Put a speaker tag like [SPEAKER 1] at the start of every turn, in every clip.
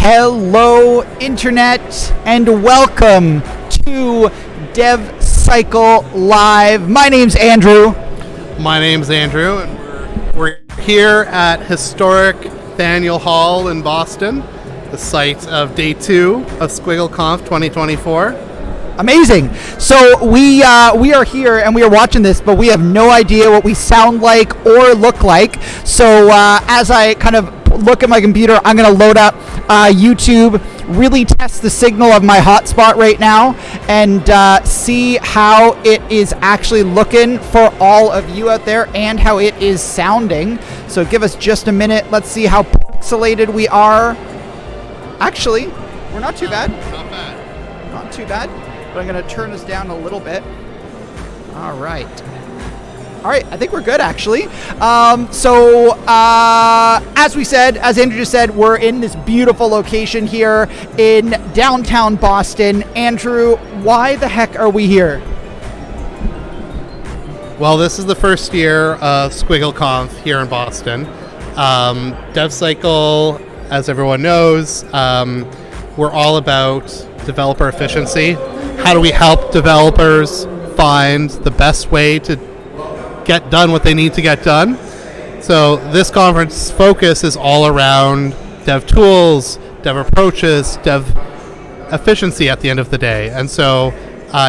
[SPEAKER 1] Hello, Internet, and welcome to DevCycle Live. My name's Andrew.
[SPEAKER 2] My name's Andrew, and we're here at historic Faneuil Hall in Boston, the site of Day 2 of SquiggleConf 2024.
[SPEAKER 1] Amazing. So we are here and we are watching this, but we have no idea what we sound like or look like. So as I kind of look at my computer, I'm going to load up YouTube, really test the signal of my hotspot right now, and see how it is actually looking for all of you out there and how it is sounding. So give us just a minute. Let's see how pixelated we are. Actually, we're not too bad.
[SPEAKER 2] Not bad.
[SPEAKER 1] Not too bad. But I'm going to turn this down a little bit. All right, I think we're good, actually. As we said, as Andrew just said, we're in this beautiful location here in downtown Boston. Andrew, why the heck are we here?
[SPEAKER 2] Well, this is the first year of SquiggleConf here in Boston. DevCycle, as everyone knows, we're all about developer efficiency. How do we help developers find the best way to get done what they need to get done? So this conference focus is all around dev tools, dev approaches, dev efficiency at the end of the day. And so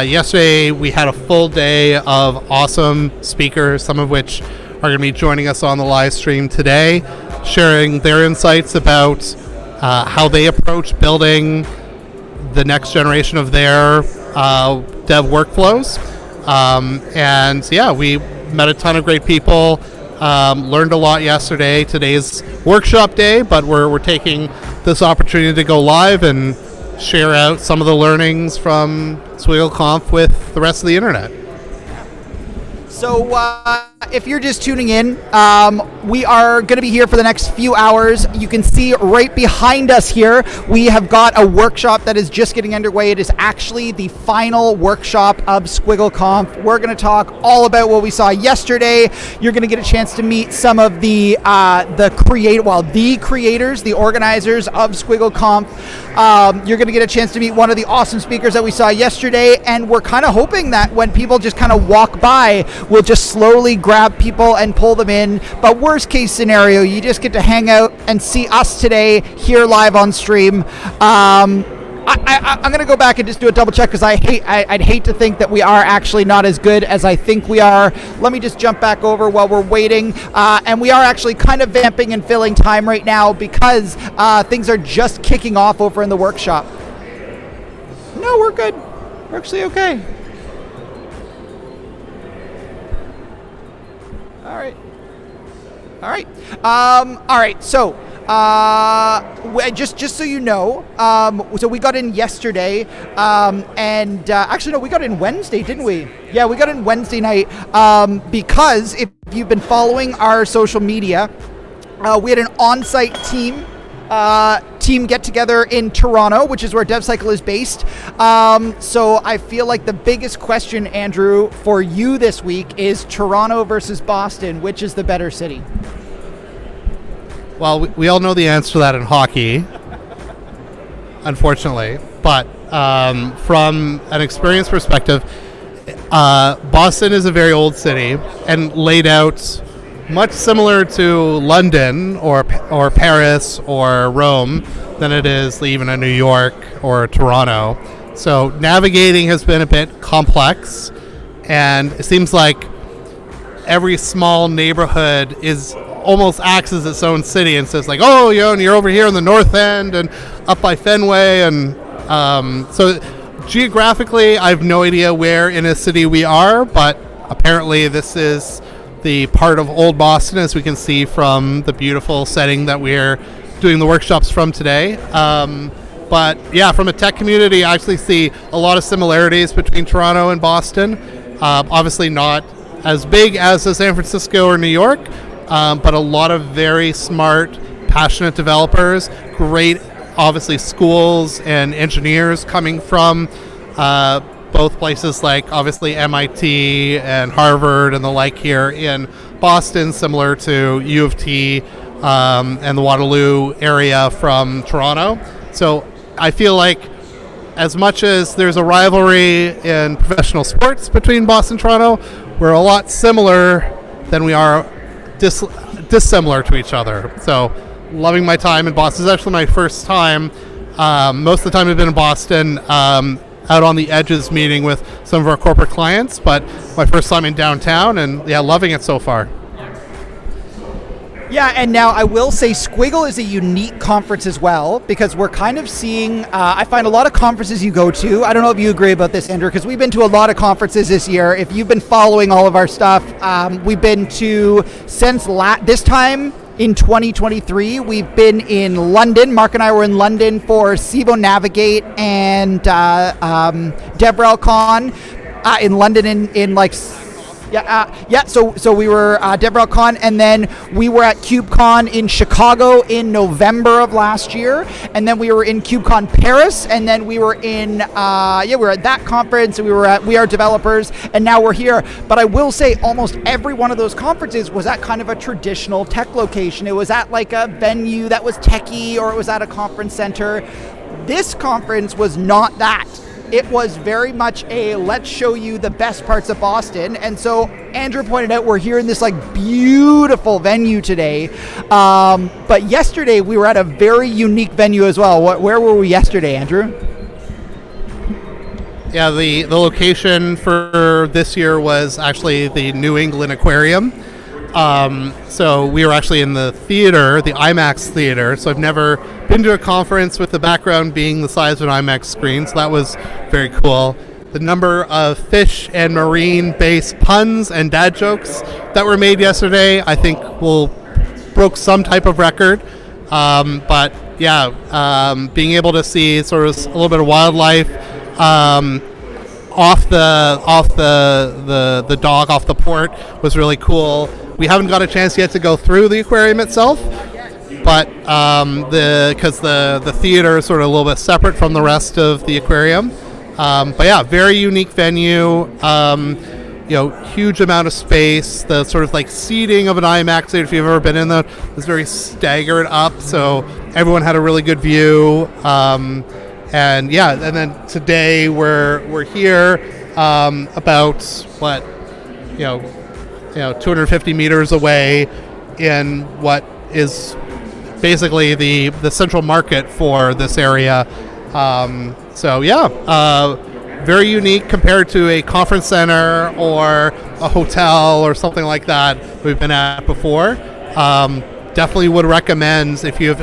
[SPEAKER 2] yesterday we had a full day of awesome speakers, some of which are going to be joining us on the live stream today, sharing their insights about how they approach building the next generation of their dev workflows. We met a ton of great people, learned a lot yesterday. Today's workshop day, but we're taking this opportunity to go live and share out some of the learnings from SquiggleConf with the rest of the internet.
[SPEAKER 1] So if you're just tuning in, we are going to be here for the next few hours. You can see right behind us here, we have got a workshop that is just getting underway. It is actually the final workshop of SquiggleConf. We're going to talk all about what we saw yesterday. You're going to get a chance to meet some of the creators, the organizers of SquiggleConf. You're going to get a chance to meet one of the awesome speakers that we saw yesterday, and we're kind of hoping that when people just kind of walk by, we'll just slowly grab people and pull them in. But worst case scenario, you just get to hang out and see us today here live on stream. I'm going to go back and just do a double check because I'd hate to think that we are actually not as good as I think we are. Let me just jump back over while we're waiting. And we are actually kind of vamping and filling time right now because things are just kicking off over in the workshop. No, we're good. We're actually okay. All right. So, just so you know, so we got in yesterday, actually no, we got in Wednesday, didn't we? Yeah, we got in Wednesday night, because if you've been following our social media, we had an on-site team get together in Toronto, which is where DevCycle is based. So I feel like the biggest question, Andrew, for you this week is Toronto versus Boston. Which is the better city?
[SPEAKER 2] Well, we all know the answer to that in hockey, unfortunately. But from an experience perspective, Boston is a very old city and laid out much similar to London or Paris or Rome than it is even a New York or Toronto. So navigating has been a bit complex, and it seems like every small neighborhood almost acts as its own city and says like, oh, and you're over here in the North End and up by Fenway, and so geographically I have no idea where in a city we are, but apparently this is the part of Old Boston, as we can see from the beautiful setting that we're doing the workshops from today. But yeah, from a tech community, I actually see a lot of similarities between Toronto and Boston. Obviously not as big as San Francisco or New York, but a lot of very smart, passionate developers, great, obviously, schools and engineers coming from both places like obviously MIT and Harvard and the like here in Boston, similar to U of T and the Waterloo area from Toronto. So I feel like as much as there's a rivalry in professional sports between Boston and Toronto, we're a lot similar than we are dissimilar to each other. So loving my time in Boston. This is actually my first time. Most of the time I've been in Boston out on the edges meeting with some of our corporate clients, but my first time in downtown, and yeah, loving it so far.
[SPEAKER 1] Yeah, and now I will say Squiggle is a unique conference as well, because we're kind of seeing, I find a lot of conferences you go to, I don't know if you agree about this, Andrew, because we've been to a lot of conferences this year. If you've been following all of our stuff, we've been to, since this time in 2023, we've been in London. Mark and I were in London for Civo Navigate and DevCycle in London in like... So we were DevCycle, and then we were at KubeCon in Chicago in November of last year, and then we were in KubeCon Paris, and then we were in we were at that conference, and we were at We Are Developers, and now we're here. But I will say almost every one of those conferences was at kind of a traditional tech location. It was at like a venue that was techie, or it was at a conference center. This conference was not that. It was very much a let's show you the best parts of Boston. And so Andrew pointed out we're here in this like beautiful venue today. But yesterday we were at a very unique venue as well. Where were we yesterday, Andrew?
[SPEAKER 2] Yeah, the location for this year was actually the New England Aquarium. So we were actually in the theater, the IMAX theater. So I've never been to a conference with the background being the size of an IMAX screen. So that was very cool. The number of fish and marine-based puns and dad jokes that were made yesterday, I think broke some type of record. But yeah, being able to see sort of a little bit of wildlife off the dock, off the port, was really cool. We haven't got a chance yet to go through the aquarium itself, but because the theater is sort of a little bit separate from the rest of the aquarium. But yeah, very unique venue. Huge amount of space. The sort of like seating of an IMAX theater, if you've ever been in there, is very staggered up. So everyone had a really good view. And then today we're here about 250 meters away in what is basically the central market for this area. Very unique compared to a conference center or a hotel or something like that we've been at before. Definitely would recommend if you've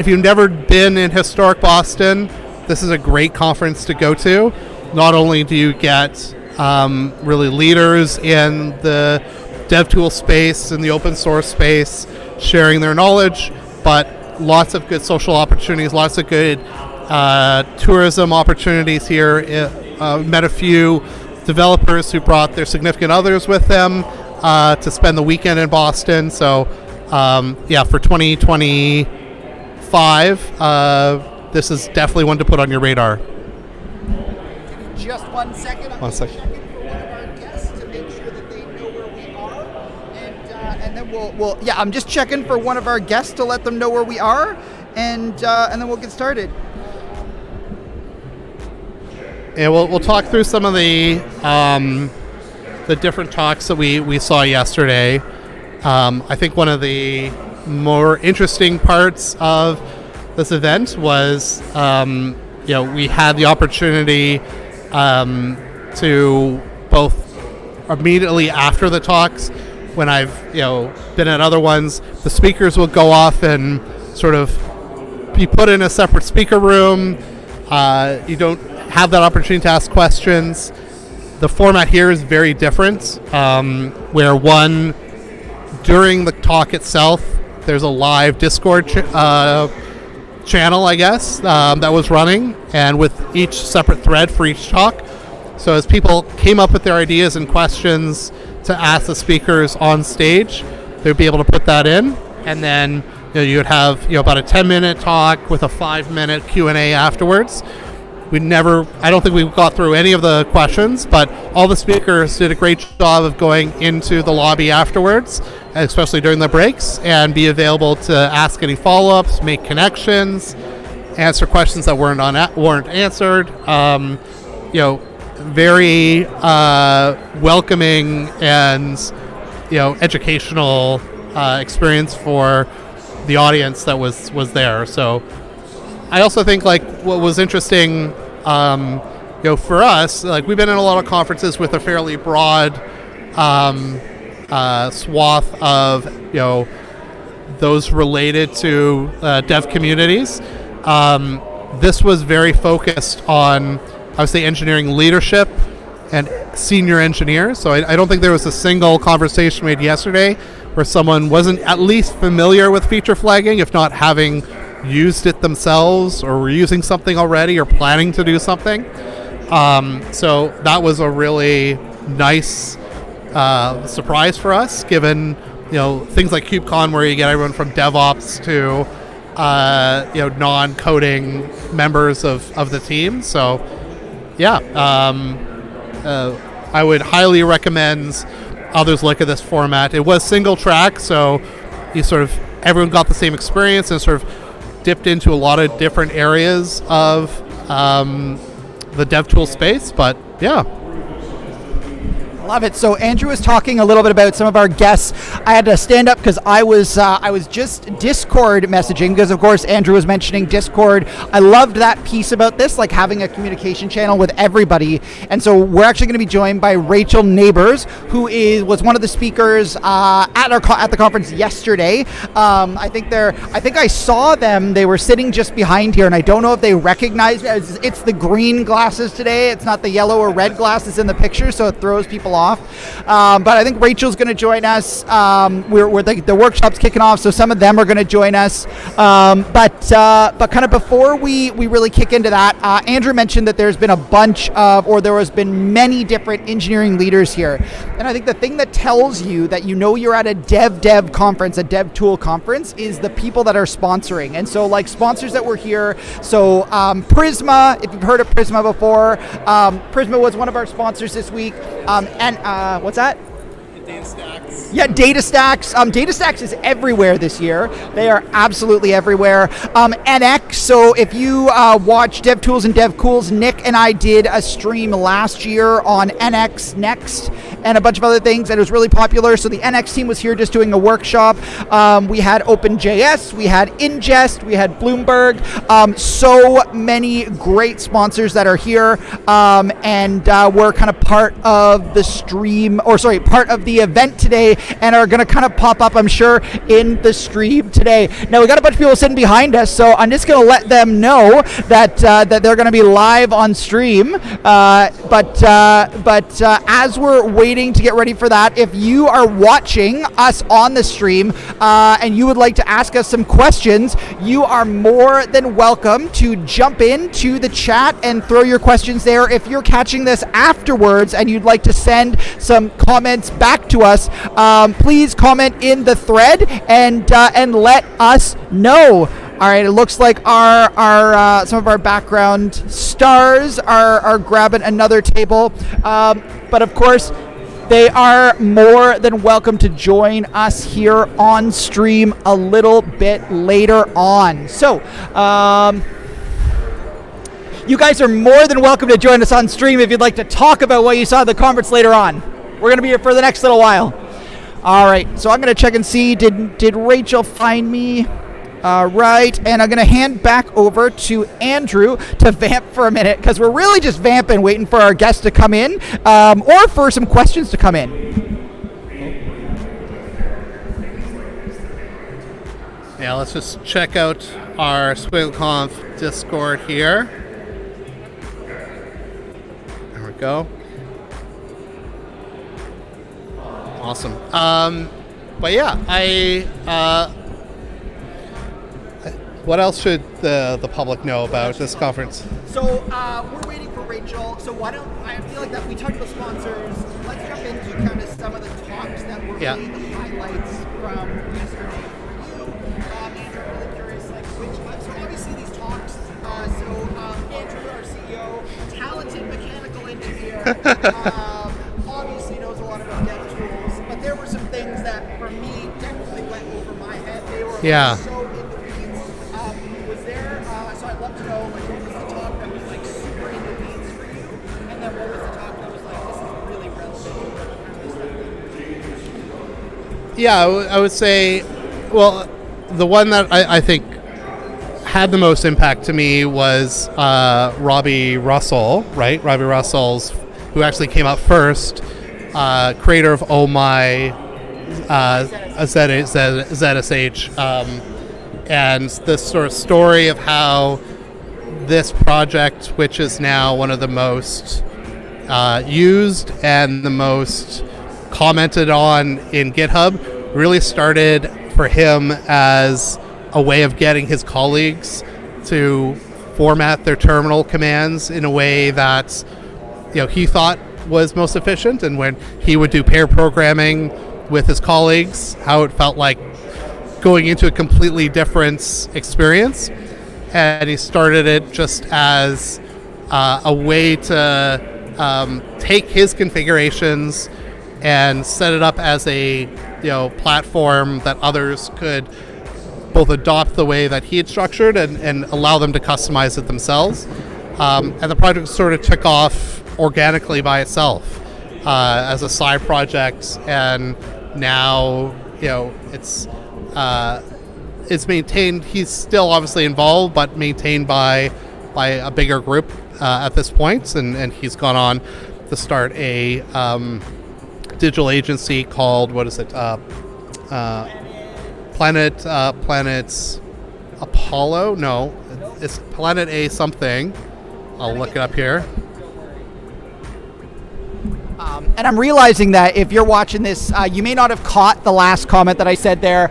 [SPEAKER 2] never been in historic Boston, this is a great conference to go to. Not only do you get really leaders in the DevTool space and the open source space sharing their knowledge, but lots of good social opportunities, lots of good tourism opportunities here. Met a few developers who brought their significant others with them to spend the weekend in Boston. So for 2025, this is definitely one to put on your radar.
[SPEAKER 1] Just 1 second.
[SPEAKER 2] One second.
[SPEAKER 1] Checking for one of our guests to make sure that they know where we are, and then we'll I'm just checking for one of our guests to let them know where we are, and then we'll get started.
[SPEAKER 2] Yeah, we'll talk through some of the different talks that we saw yesterday. I think one of the more interesting parts of this event was we had the opportunity to both immediately after the talks, when I've been at other ones, the speakers will go off and sort of be put in a separate speaker room. You don't have that opportunity to ask questions. The format here is very different, where during the talk itself, there's a live Discord channel, I guess, that was running, and with each separate thread for each talk. So as people came up with their ideas and questions to ask the speakers on stage, they'd be able to put that in, and then you would have about a 10-minute talk with a 5-minute Q&A afterwards. I don't think we got through any of the questions, but all the speakers did a great job of going into the lobby afterwards, especially during the breaks, and be available to ask any follow-ups, make connections. answer questions that weren't answered. Very welcoming and educational experience for the audience that was there. So I also think like what was interesting, for us, like we've been in a lot of conferences with a fairly broad swath of those related to dev communities. This was very focused on, I would say, engineering leadership and senior engineers. So I don't think there was a single conversation made yesterday where someone wasn't at least familiar with feature flagging, if not having used it themselves or were using something already or planning to do something. So that was a really nice surprise for us, given things like KubeCon, where you get everyone from DevOps to non-coding members of the team. So I would highly recommend others look at this format. It was single track, so everyone got the same experience and sort of dipped into a lot of different areas of the dev tool space. But yeah.
[SPEAKER 1] Love it. So Andrew was talking a little bit about some of our guests. I had to stand up because I was just Discord messaging, because of course Andrew was mentioning Discord. I loved that piece about this, like having a communication channel with everybody. And so we're actually going to be joined by Rachel Neighbors, who was one of the speakers at the conference yesterday. I think I saw them. They were sitting just behind here, and I don't know if they recognized me. It's the green glasses today. It's not the yellow or red glasses in the picture, so it throws people off. But I think Rachel's going to join us. The workshop's kicking off, so some of them are going to join us. But kind of before we really kick into that, Andrew mentioned that there's been there has been many different engineering leaders here. And I think the thing that tells you that you're at a dev conference, a dev tool conference, is the people that are sponsoring. And so like sponsors that were here, so Prisma, if you've heard of Prisma before, Prisma was one of our sponsors this week. And what's that? DataStax. Yeah, DataStax. DataStax is everywhere this year. They are absolutely everywhere. NX, so if you watch DevTools and DevCools, Nick and I did a stream last year on NX Next and a bunch of other things, and it was really popular. So the NX team was here just doing a workshop. We had OpenJS, we had Ingest, we had Bloomberg. So many great sponsors that are here, and we're kind of part of the part of the event today, and are going to kind of pop up, I'm sure, in the stream today. Now we got a bunch of people sitting behind us, so I'm just going to let them know that they're going to be live on stream. But as we're waiting to get ready for that, if you are watching us on the stream and you would like to ask us some questions, you are more than welcome to jump into the chat and throw your questions there. If you're catching this afterwards and you'd like to send some comments back to us, please comment in the thread and let us know. All right, it looks like our some of our background stars are grabbing another table, but of course they are more than welcome to join us here on stream a little bit later on. So you guys are more than welcome to join us on stream if you'd like to talk about what you saw at the conference later on. We're going to be here for the next little while. All right, so I'm going to check and see, did Rachel find me? Right, and I'm going to hand back over to Andrew to vamp for a minute, because we're really just vamping, waiting for our guests to come in, or for some questions to come in.
[SPEAKER 2] Yeah, let's just check out our SquiggleConf Discord here. There we go. Awesome. But yeah, what else should the public know about this conference?
[SPEAKER 1] So we're waiting for Rachel. So why don't I feel like that we talked about sponsors. Let's jump into kind of some of the talks that were really the highlights from yesterday for you. Andrew, I'm really curious, like so obviously these talks. Andrew, our CEO, talented mechanical engineer, obviously knows a lot about dev tools. But there were some things that for me definitely went over my head. They were so in the weeds. Was there? So I'd love So, like, what was the talk that was like super in the weeds for you, and then what was the talk that was like, this is really relevant?
[SPEAKER 2] Yeah, I would say, well, the one that I think had the most impact to me was Robbie Russell, right? Robbie Russell's, who actually came out first, creator of Oh My, ZSH, and this sort of story of how this project, which is now one of the most used and the most commented on in GitHub, really started for him as a way of getting his colleagues to format their terminal commands in a way that he thought was most efficient. And when he would do pair programming with his colleagues, how it felt like going into a completely different experience. And he started it just as a way to take his configurations and set it up as a platform that others could both adopt the way that he had structured and allow them to customize it themselves. And the project sort of took off organically by itself as a side project, and now it's maintained. He's still obviously involved, but maintained by a bigger group at this point, and he's gone on to start a digital agency called, what is it? Planet Apollo? No, it's Planet A something. I'll look it up here.
[SPEAKER 1] And I'm realizing that if you're watching this, you may not have caught the last comment that I said there,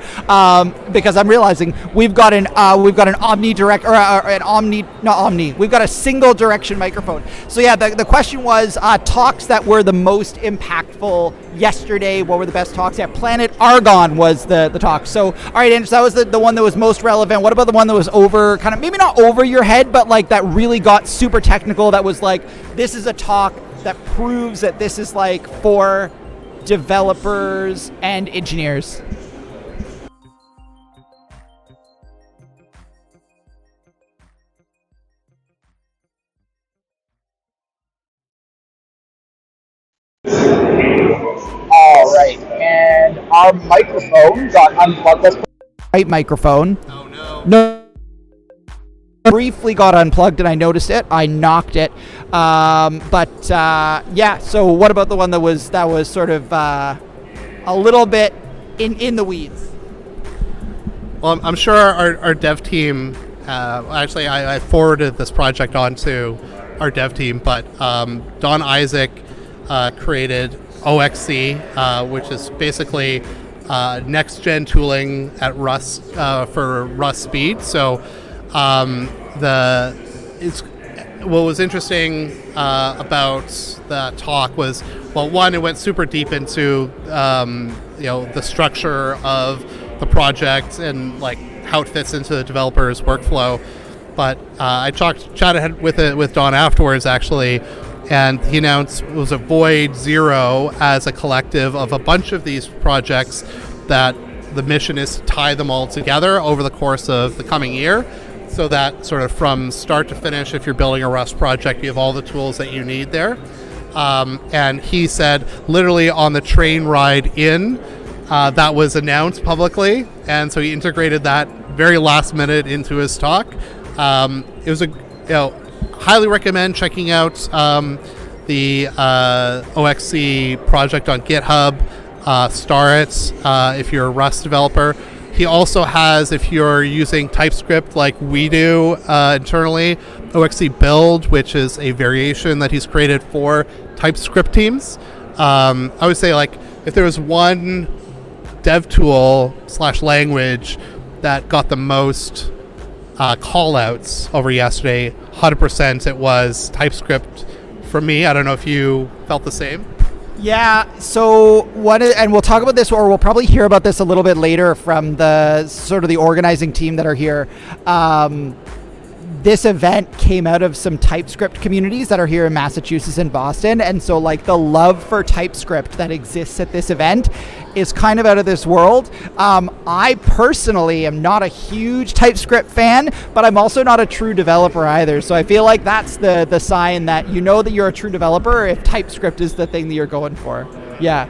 [SPEAKER 1] because I'm realizing we've got an omnidirect or an omni, not omni. We've got a single direction microphone. So yeah, the question was talks that were the most impactful yesterday. What were the best talks? Yeah, Planet Argon was the talk. So all right, Andrew, so that was the one that was most relevant. What about the one that was over, kind of maybe not over your head, but like that really got super technical? That was like, this is a talk that proves that this is like for developers and engineers. All right, and our microphone got unplugged. That's right microphone.
[SPEAKER 2] Oh no.
[SPEAKER 1] No. Briefly got unplugged and I noticed it. I knocked it. Yeah, so what about the one that was sort of a little bit in the weeds?
[SPEAKER 2] Well, I'm sure our dev team, actually I forwarded this project on to our dev team, but Don Isaac created OXC, which is basically next gen tooling at Rust for Rust speed. So what was interesting about the talk was, well, one, it went super deep into the structure of the project and like how it fits into the developer's workflow. But I chatted with Don afterwards actually, and he announced it was a Void Zero as a collective of a bunch of these projects that the mission is to tie them all together over the course of the coming year. So that sort of from start to finish, if you're building a Rust project, you have all the tools that you need there. And he said literally on the train ride in, that was announced publicly. And so he integrated that very last minute into his talk. It was highly recommend checking out the OXC project on GitHub. Star it if you're a Rust developer. He also has, if you're using TypeScript like we do internally, OXC Build, which is a variation that he's created for TypeScript teams. I would say, like, if there was one dev tool / language that got the most call-outs over yesterday, 100% it was TypeScript for me. I don't know if you felt the same.
[SPEAKER 1] Yeah, so and we'll talk about this, or we'll probably hear about this a little bit later from the sort of the organizing team that are here. this event came out of some TypeScript communities that are here in Massachusetts and Boston. And so like the love for TypeScript that exists at this event is kind of out of this world. I personally am not a huge TypeScript fan, but I'm also not a true developer either. So I feel like that's the sign that you know that you're a true developer if TypeScript is the thing that you're going for. Yeah.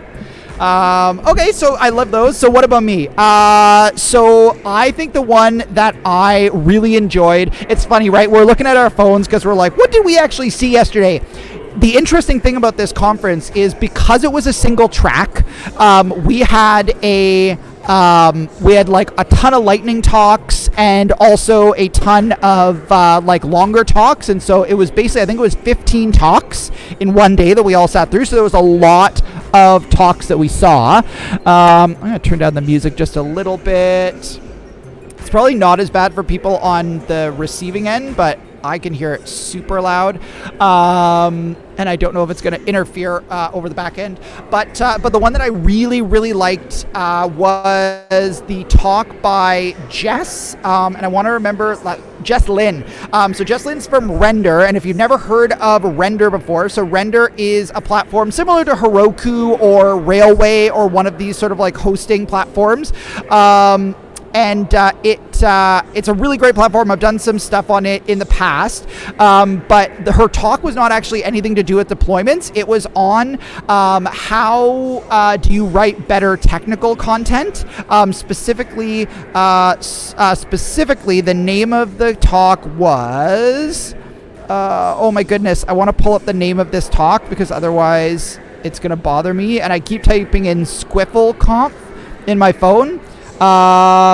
[SPEAKER 1] Okay, so I love those. So what about me? So I think the one that I really enjoyed, it's funny, right? We're looking at our phones because we're like, what did we actually see yesterday? The interesting thing about this conference is because it was a single track, we had like a ton of lightning talks and also a ton of like longer talks. And so it was basically, I think it was 15 talks in one day that we all sat through. So there was a lot of talks that we saw. I'm going to turn down the music just a little bit. It's probably not as bad for people on the receiving end, but I can hear it super loud. And I don't know if it's going to interfere over the back end. But the one that I really, really liked was the talk by Jess. And I want to remember Jess Lynn. So Jess Lynn's from Render. And if you've never heard of Render before, so Render is a platform similar to Heroku or Railway or one of these sort of like hosting platforms. And it's a really great platform. I've done some stuff on it in the past, but her talk was not actually anything to do with deployments. It was on how do you write better technical content. Specifically, the name of the talk was, oh my goodness, I want to pull up the name of this talk because otherwise it's going to bother me. And I keep typing in SquiggleConf in my phone.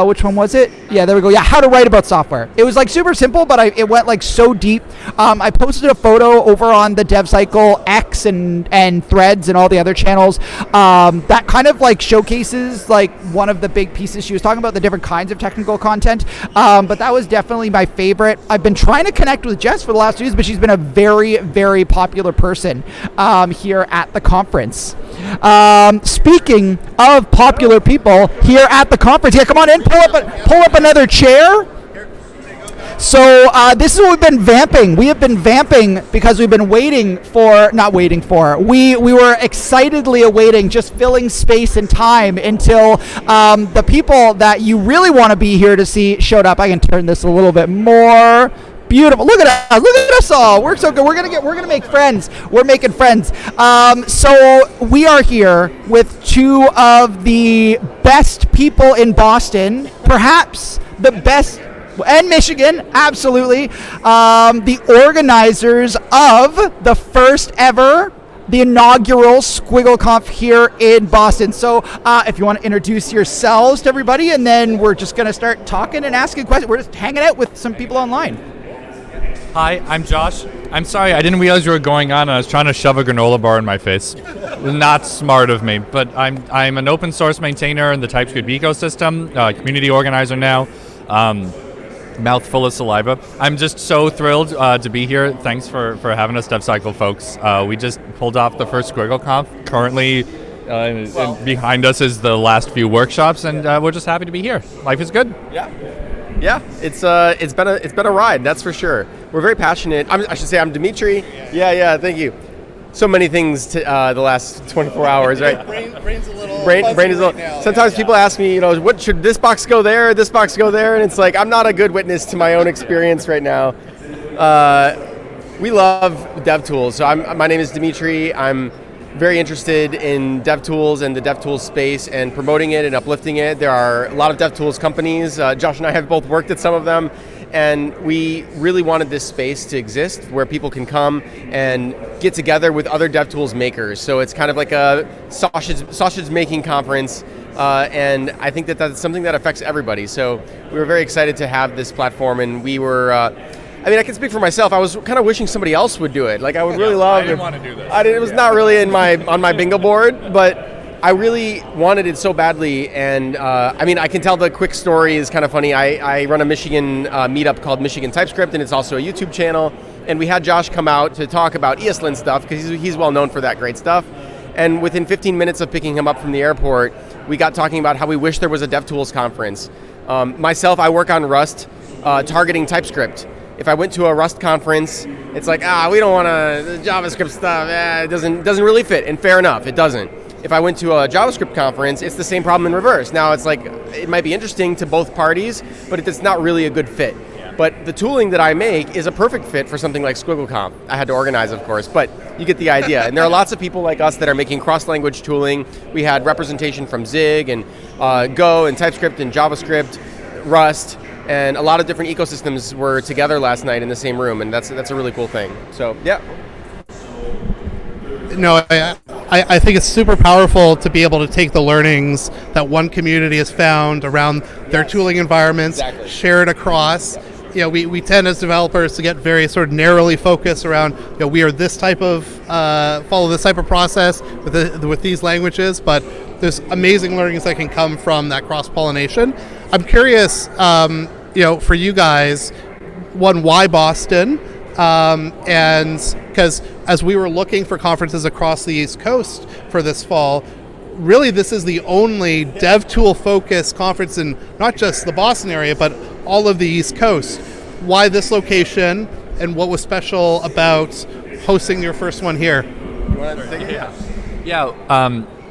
[SPEAKER 1] Which one was it? Yeah, there we go. Yeah, how to write about software. It was like super simple, but it went like so deep. I posted a photo over on the DevCycle X and Threads and all the other channels. That kind of like showcases like one of the big pieces. She was talking about the different kinds of technical content, but that was definitely my favorite. I've been trying to connect with Jess for the last 2 years, but she's been a very, very popular person here at the conference. Speaking of popular people here at the conference, yeah, come on in, pull up another chair. So this is what we've been vamping. We have been vamping because we've been we were excitedly awaiting, just filling space and time until the people that you really want to be here to see showed up. I can turn this a little bit more. Beautiful. Look at us all. We're so good. We're gonna make friends. We're making friends. So we are here with two of the best people in Boston, perhaps the best, and Michigan, absolutely. The organizers of the first ever, the inaugural SquiggleConf here in Boston. So if you want to introduce yourselves to everybody, and then we're just gonna start talking and asking questions. We're just hanging out with some people online.
[SPEAKER 3] Hi, I'm Josh. I'm sorry, I didn't realize you were going on. I was trying to shove a granola bar in my face. It was not smart of me, but I'm an open source maintainer in the TypeScript ecosystem, community organizer now, mouth full of saliva. I'm just so thrilled to be here. Thanks for having us, DevCycle folks. We just pulled off the first SquiggleConf. Currently, behind us is the last few workshops, and we're just happy to be here. Life is good.
[SPEAKER 4] Yeah, it's been a ride, that's for sure. We're very passionate. I should say I'm Dimitri. Yeah, thank you. So many things to the last 24 hours, right?
[SPEAKER 5] Brain's a little
[SPEAKER 4] brain is a little.
[SPEAKER 5] right
[SPEAKER 4] Sometimes people ask me, what should this box go there, this box go there, and it's like I'm not a good witness to my own experience right now. We love DevTools. So my name is Dimitri. I'm very interested in DevTools and the DevTools space and promoting it and uplifting it. There are a lot of DevTools companies. Josh and I have both worked at some of them, and we really wanted this space to exist where people can come and get together with other DevTools makers. So it's kind of like a sausage making conference, and I think that that's something that affects everybody. So we were very excited to have this platform, and we were I can speak for myself. I was kind of wishing somebody else would do it. Like I would really love.
[SPEAKER 3] I didn't want to do this.
[SPEAKER 4] It was not really on my bingo board, but I really wanted it so badly. And I can tell the quick story is kind of funny. I run a Michigan meetup called Michigan TypeScript, and it's also a YouTube channel. And we had Josh come out to talk about ESLint stuff because he's well known for that great stuff. And within 15 minutes of picking him up from the airport, we got talking about how we wish there was a DevTools conference. Myself, I work on Rust, targeting TypeScript. If I went to a Rust conference, it's like, we don't want the JavaScript stuff. It doesn't really fit. And fair enough, it doesn't. If I went to a JavaScript conference, it's the same problem in reverse. Now it's like, it might be interesting to both parties, but it's not really a good fit. But the tooling that I make is a perfect fit for something like SquiggleConf. I had to organize, of course, but you get the idea. And there are lots of people like us that are making cross-language tooling. We had representation from Zig and Go and TypeScript and JavaScript, Rust, and a lot of different ecosystems were together last night in the same room, and that's a really cool thing. So, yeah.
[SPEAKER 2] No, I think it's super powerful to be able to take the learnings that one community has found around their tooling environments, share it across. We tend as developers to get very sort of narrowly focused around, we are this type of, follow this type of process with these languages, but there's amazing learnings that can come from that cross-pollination. I'm curious, for you guys, why Boston? And because as we were looking for conferences across the East Coast for this fall, really this is the only dev tool focused conference in not just the Boston area, but all of the East Coast. Why this location, and what was special about hosting your first one here?
[SPEAKER 4] You want to take it?
[SPEAKER 3] Yeah.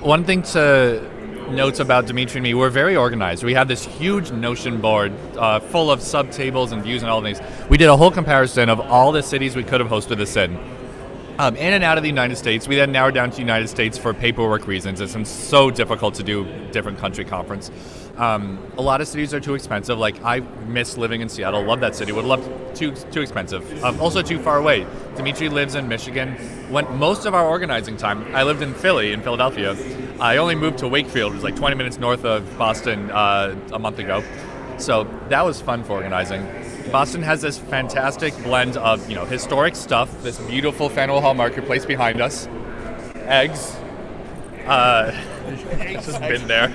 [SPEAKER 3] One thing to note about Dimitri and me, we're very organized. We have this huge Notion board full of subtables and views and all things. We did a whole comparison of all the cities we could have hosted this in. In and out of the United States. We then narrowed down to the United States for paperwork reasons. It's been so difficult to do different country conference. A lot of cities are too expensive. Like, I miss living in Seattle. Love that city. Would love too expensive. Also too far away. Dimitri lives in Michigan. Went most of our organizing time. I lived in Philadelphia. I only moved to Wakefield. It was like 20 minutes north of Boston a month ago. So that was fun for organizing. Boston has this fantastic blend of, historic stuff, this beautiful Faneuil Hall marketplace behind us, eggs, it's just been there.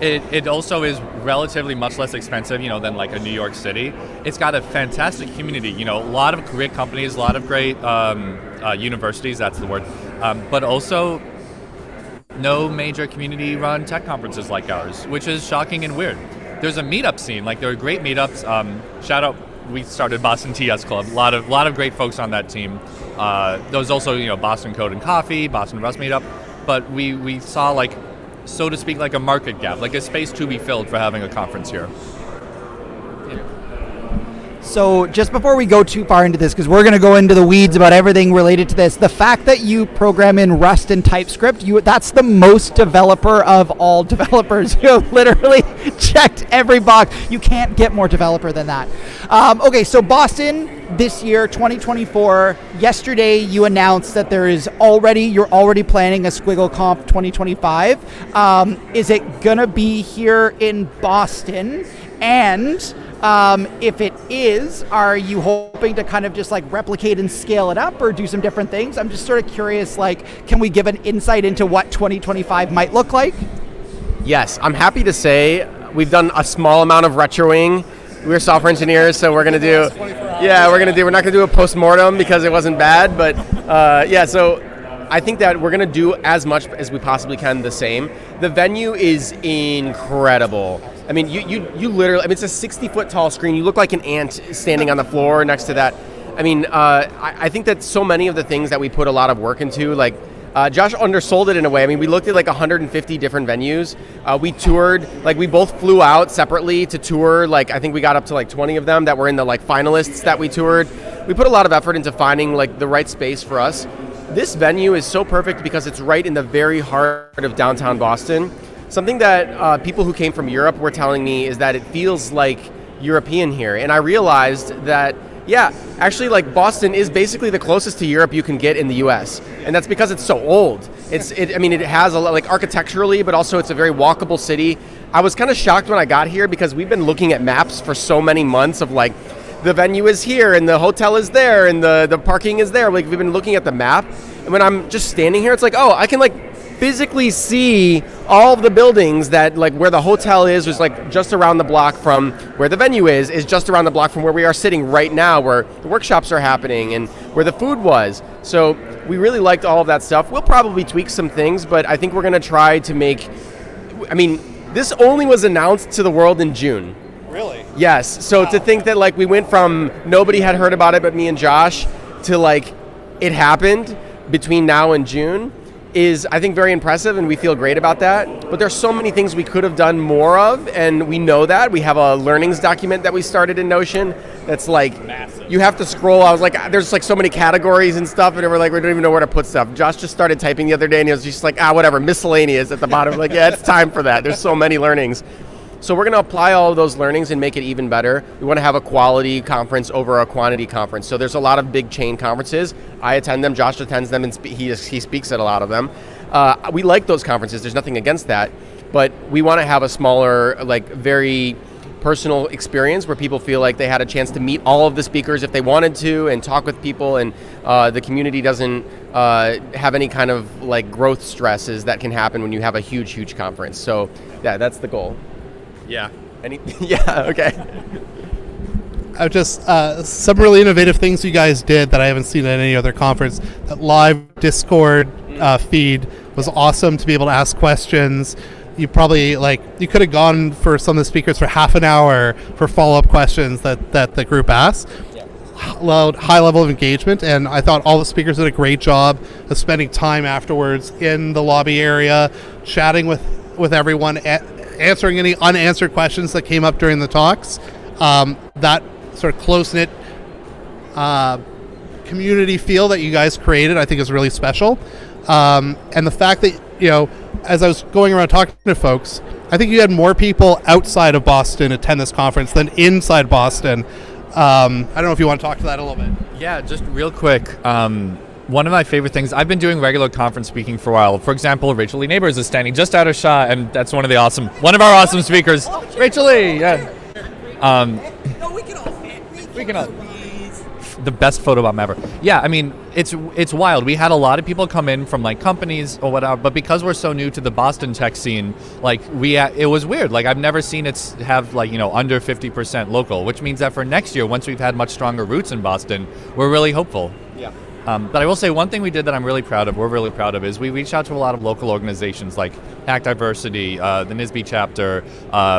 [SPEAKER 3] It also is relatively much less expensive, than like a New York City. It's got a fantastic community, a lot of great companies, a lot of great universities, that's the word, but also no major community-run tech conferences like ours, which is shocking and weird. There's a meetup scene, like there are great meetups. Shout out, we started Boston TS Club. A lot of great folks on that team. There was also Boston Code and Coffee, Boston Rust meetup, but we saw like, so to speak, like a market gap, like a space to be filled for having a conference here.
[SPEAKER 1] So just before we go too far into this, because we're going to go into the weeds about everything related to this, the fact that you program in Rust and TypeScript, that's the most developer of all developers. You have literally checked every box. You can't get more developer than that. Okay, so Boston this year, 2024, yesterday you announced that you're already planning a SquiggleConf 2025. Is it going to be here in Boston? And if it is, are you hoping to kind of just like replicate and scale it up or do some different things? I'm just sort of curious, can we give an insight into what 2025 might look like?
[SPEAKER 4] Yes, I'm happy to say we've done a small amount of retroing. We're software engineers, so we're not going to do a post-mortem because it wasn't bad, but so I think that we're going to do as much as we possibly can the same. The venue is incredible. I mean, you literally, it's a 60-foot tall screen. You look like an ant standing on the floor next to that. I mean, I think that so many of the things that we put a lot of work into, like Josh undersold it in a way. I mean, we looked at like 150 different venues. We toured, we both flew out separately to tour. I think we got up to 20 of them that were in the finalists that we toured. We put a lot of effort into finding the right space for us. This venue is so perfect because it's right in the very heart of downtown Boston. Something that people who came from Europe were telling me is that it feels like European here. And I realized that, actually Boston is basically the closest to Europe you can get in the US. And that's because it's so old. It has a lot, architecturally, but also it's a very walkable city. I was kind of shocked when I got here because we've been looking at maps for so many months of the venue is here and the hotel is there and the parking is there. We've been looking at the map. And when I'm just standing here, it's I can physically see all of the buildings that where the hotel is just around the block from where the venue is just around the block from where we are sitting right now, where the workshops are happening and where the food was. So we really liked all of that stuff. We'll probably tweak some things, but I think we're going to try to make, this only was announced to the world in June.
[SPEAKER 2] Really?
[SPEAKER 4] Yes. So to think that like we went from nobody had heard about it but me and Josh to like it happened between now and June is, I think, very impressive, and we feel great about that. But there's so many things we could have done more of, and we know that. We have a learnings document that we started in Notion that's like, massive. You have to scroll. I was like, there's like so many categories and stuff, and we're like, we don't even know where to put stuff. Josh just started typing the other day, and he was just like, whatever, miscellaneous at the bottom. Like, yeah, it's time for that. There's so many learnings. So we're going to apply all of those learnings and make it even better. We want to have a quality conference over a quantity conference. So there's a lot of big chain conferences. I attend them. Josh attends them, and he speaks at a lot of them. We like those conferences. There's nothing against that. But we want to have a smaller, like very personal experience where people feel like they had a chance to meet all of the speakers if they wanted to and talk with people, and the community doesn't have any kind of like growth stresses that can happen when you have a huge conference. So yeah, that's the goal.
[SPEAKER 3] Yeah.
[SPEAKER 4] Yeah, okay.
[SPEAKER 2] Just some really innovative things you guys did that I haven't seen at any other conference. That live Discord feed was awesome to be able to ask questions. You probably you could have gone for some of the speakers for half an hour for follow-up questions that the group asked. Yeah. High level of engagement, and I thought all the speakers did a great job of spending time afterwards in the lobby area, chatting with everyone, answering any unanswered questions that came up during the talks. That sort of close-knit community feel that you guys created, I think, is really special. And the fact that, as I was going around talking to folks, I think you had more people outside of Boston attend this conference than inside Boston. I don't know if you want to talk to that a little bit.
[SPEAKER 3] Yeah, just real quick. One of my favorite things, I've been doing regular conference speaking for a while. For example, Rachel Lee Neighbors is standing just out of shot, and that's one of our awesome speakers. Rachel Lee, yeah. We can all. The best photobomb ever. Yeah, I mean, it's wild. We had a lot of people come in from like companies or whatever, but because we're so new to the Boston tech scene, it was weird. Like I've never seen it have under 50% local, which means that for next year, once we've had much stronger roots in Boston, we're really hopeful.
[SPEAKER 4] Yeah.
[SPEAKER 3] But I will say one thing we did that we're really proud of, is we reached out to a lot of local organizations like Hack Diversity, the NISBE chapter,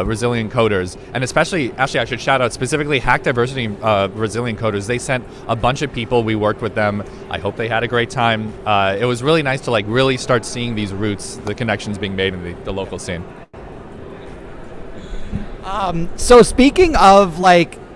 [SPEAKER 3] Resilient Coders, and actually I should shout out specifically Hack Diversity, Resilient Coders. They sent a bunch of people. We worked with them. I hope they had a great time. It was really nice to really start seeing these roots, the connections being made in the local scene.
[SPEAKER 1] So speaking of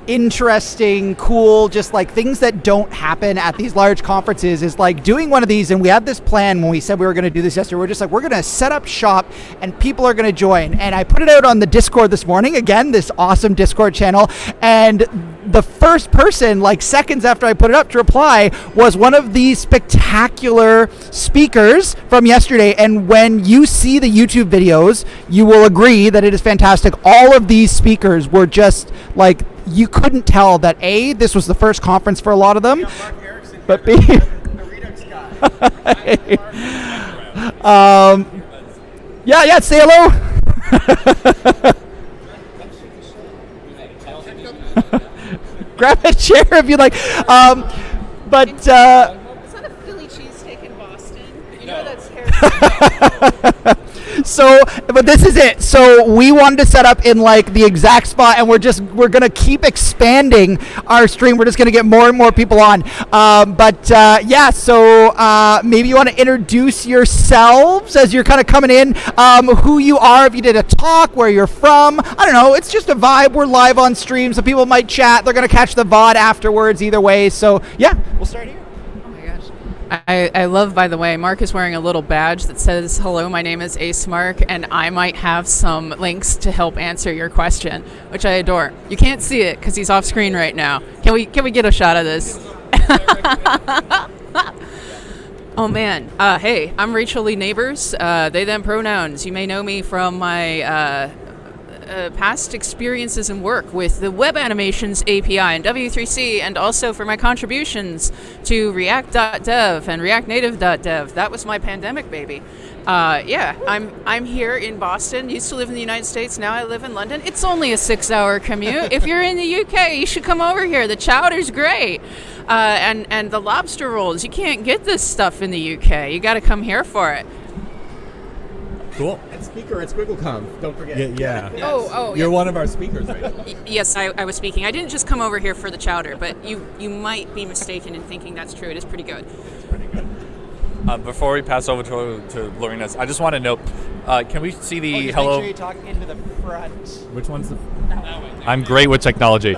[SPEAKER 1] interesting, cool, just things that don't happen at these large conferences is doing one of these, and we had this plan when we said we were going to do this yesterday. We're just we're going to set up shop and people are going to join, and I put it out on the Discord this morning, again, this awesome Discord channel, and the first person, seconds after I put it up to reply, was one of these spectacular speakers from yesterday. And when you see the YouTube videos, you will agree that it is fantastic. All of these speakers were just you couldn't tell that A, this was the first conference for a lot of them, but B, yeah, say hello. Grab a chair if you like. But
[SPEAKER 5] it's not a Philly cheesesteak in Boston. You know that's terrible.
[SPEAKER 1] But this is it. So we wanted to set up in the exact spot, and we're gonna keep expanding our stream. We're just gonna get more and more people on. So maybe you want to introduce yourselves as you're kind of coming in, who you are, if you did a talk, where you're from. I don't know. It's just a vibe. We're live on stream, so people might chat. They're gonna catch the VOD afterwards either way. So yeah, we'll start here.
[SPEAKER 5] I love, by the way, Mark is wearing a little badge that says, hello, my name is Ace Mark, and I might have some links to help answer your question, which I adore. You can't see it because he's off screen right now. Can we get a shot of this? Oh, man. Hey, I'm Rachel Lee Neighbors, they, them pronouns. You may know me from my past experiences and work with the Web Animations API and W3C, and also for my contributions to React.dev and ReactNative.dev. That was my pandemic baby. I'm here in Boston. Used to live in the United States. Now I live in London. It's only a 6-hour commute. If you're in the UK, you should come over here. The chowder's great. And the lobster rolls. You can't get this stuff in the UK. You got to come here for it.
[SPEAKER 3] Cool.
[SPEAKER 6] And speaker at SquiggleConf, don't forget.
[SPEAKER 7] Yeah.
[SPEAKER 5] Oh,
[SPEAKER 7] You're one of our speakers, right?
[SPEAKER 5] Yes, I was speaking. I didn't just come over here for the chowder, but you might be mistaken in thinking that's true. It is pretty good.
[SPEAKER 3] Before we pass over to Lorena's, I just want to note, can we see the hello?
[SPEAKER 1] Make sure you talk into the front.
[SPEAKER 7] Which one's the...
[SPEAKER 3] I'm great with technology.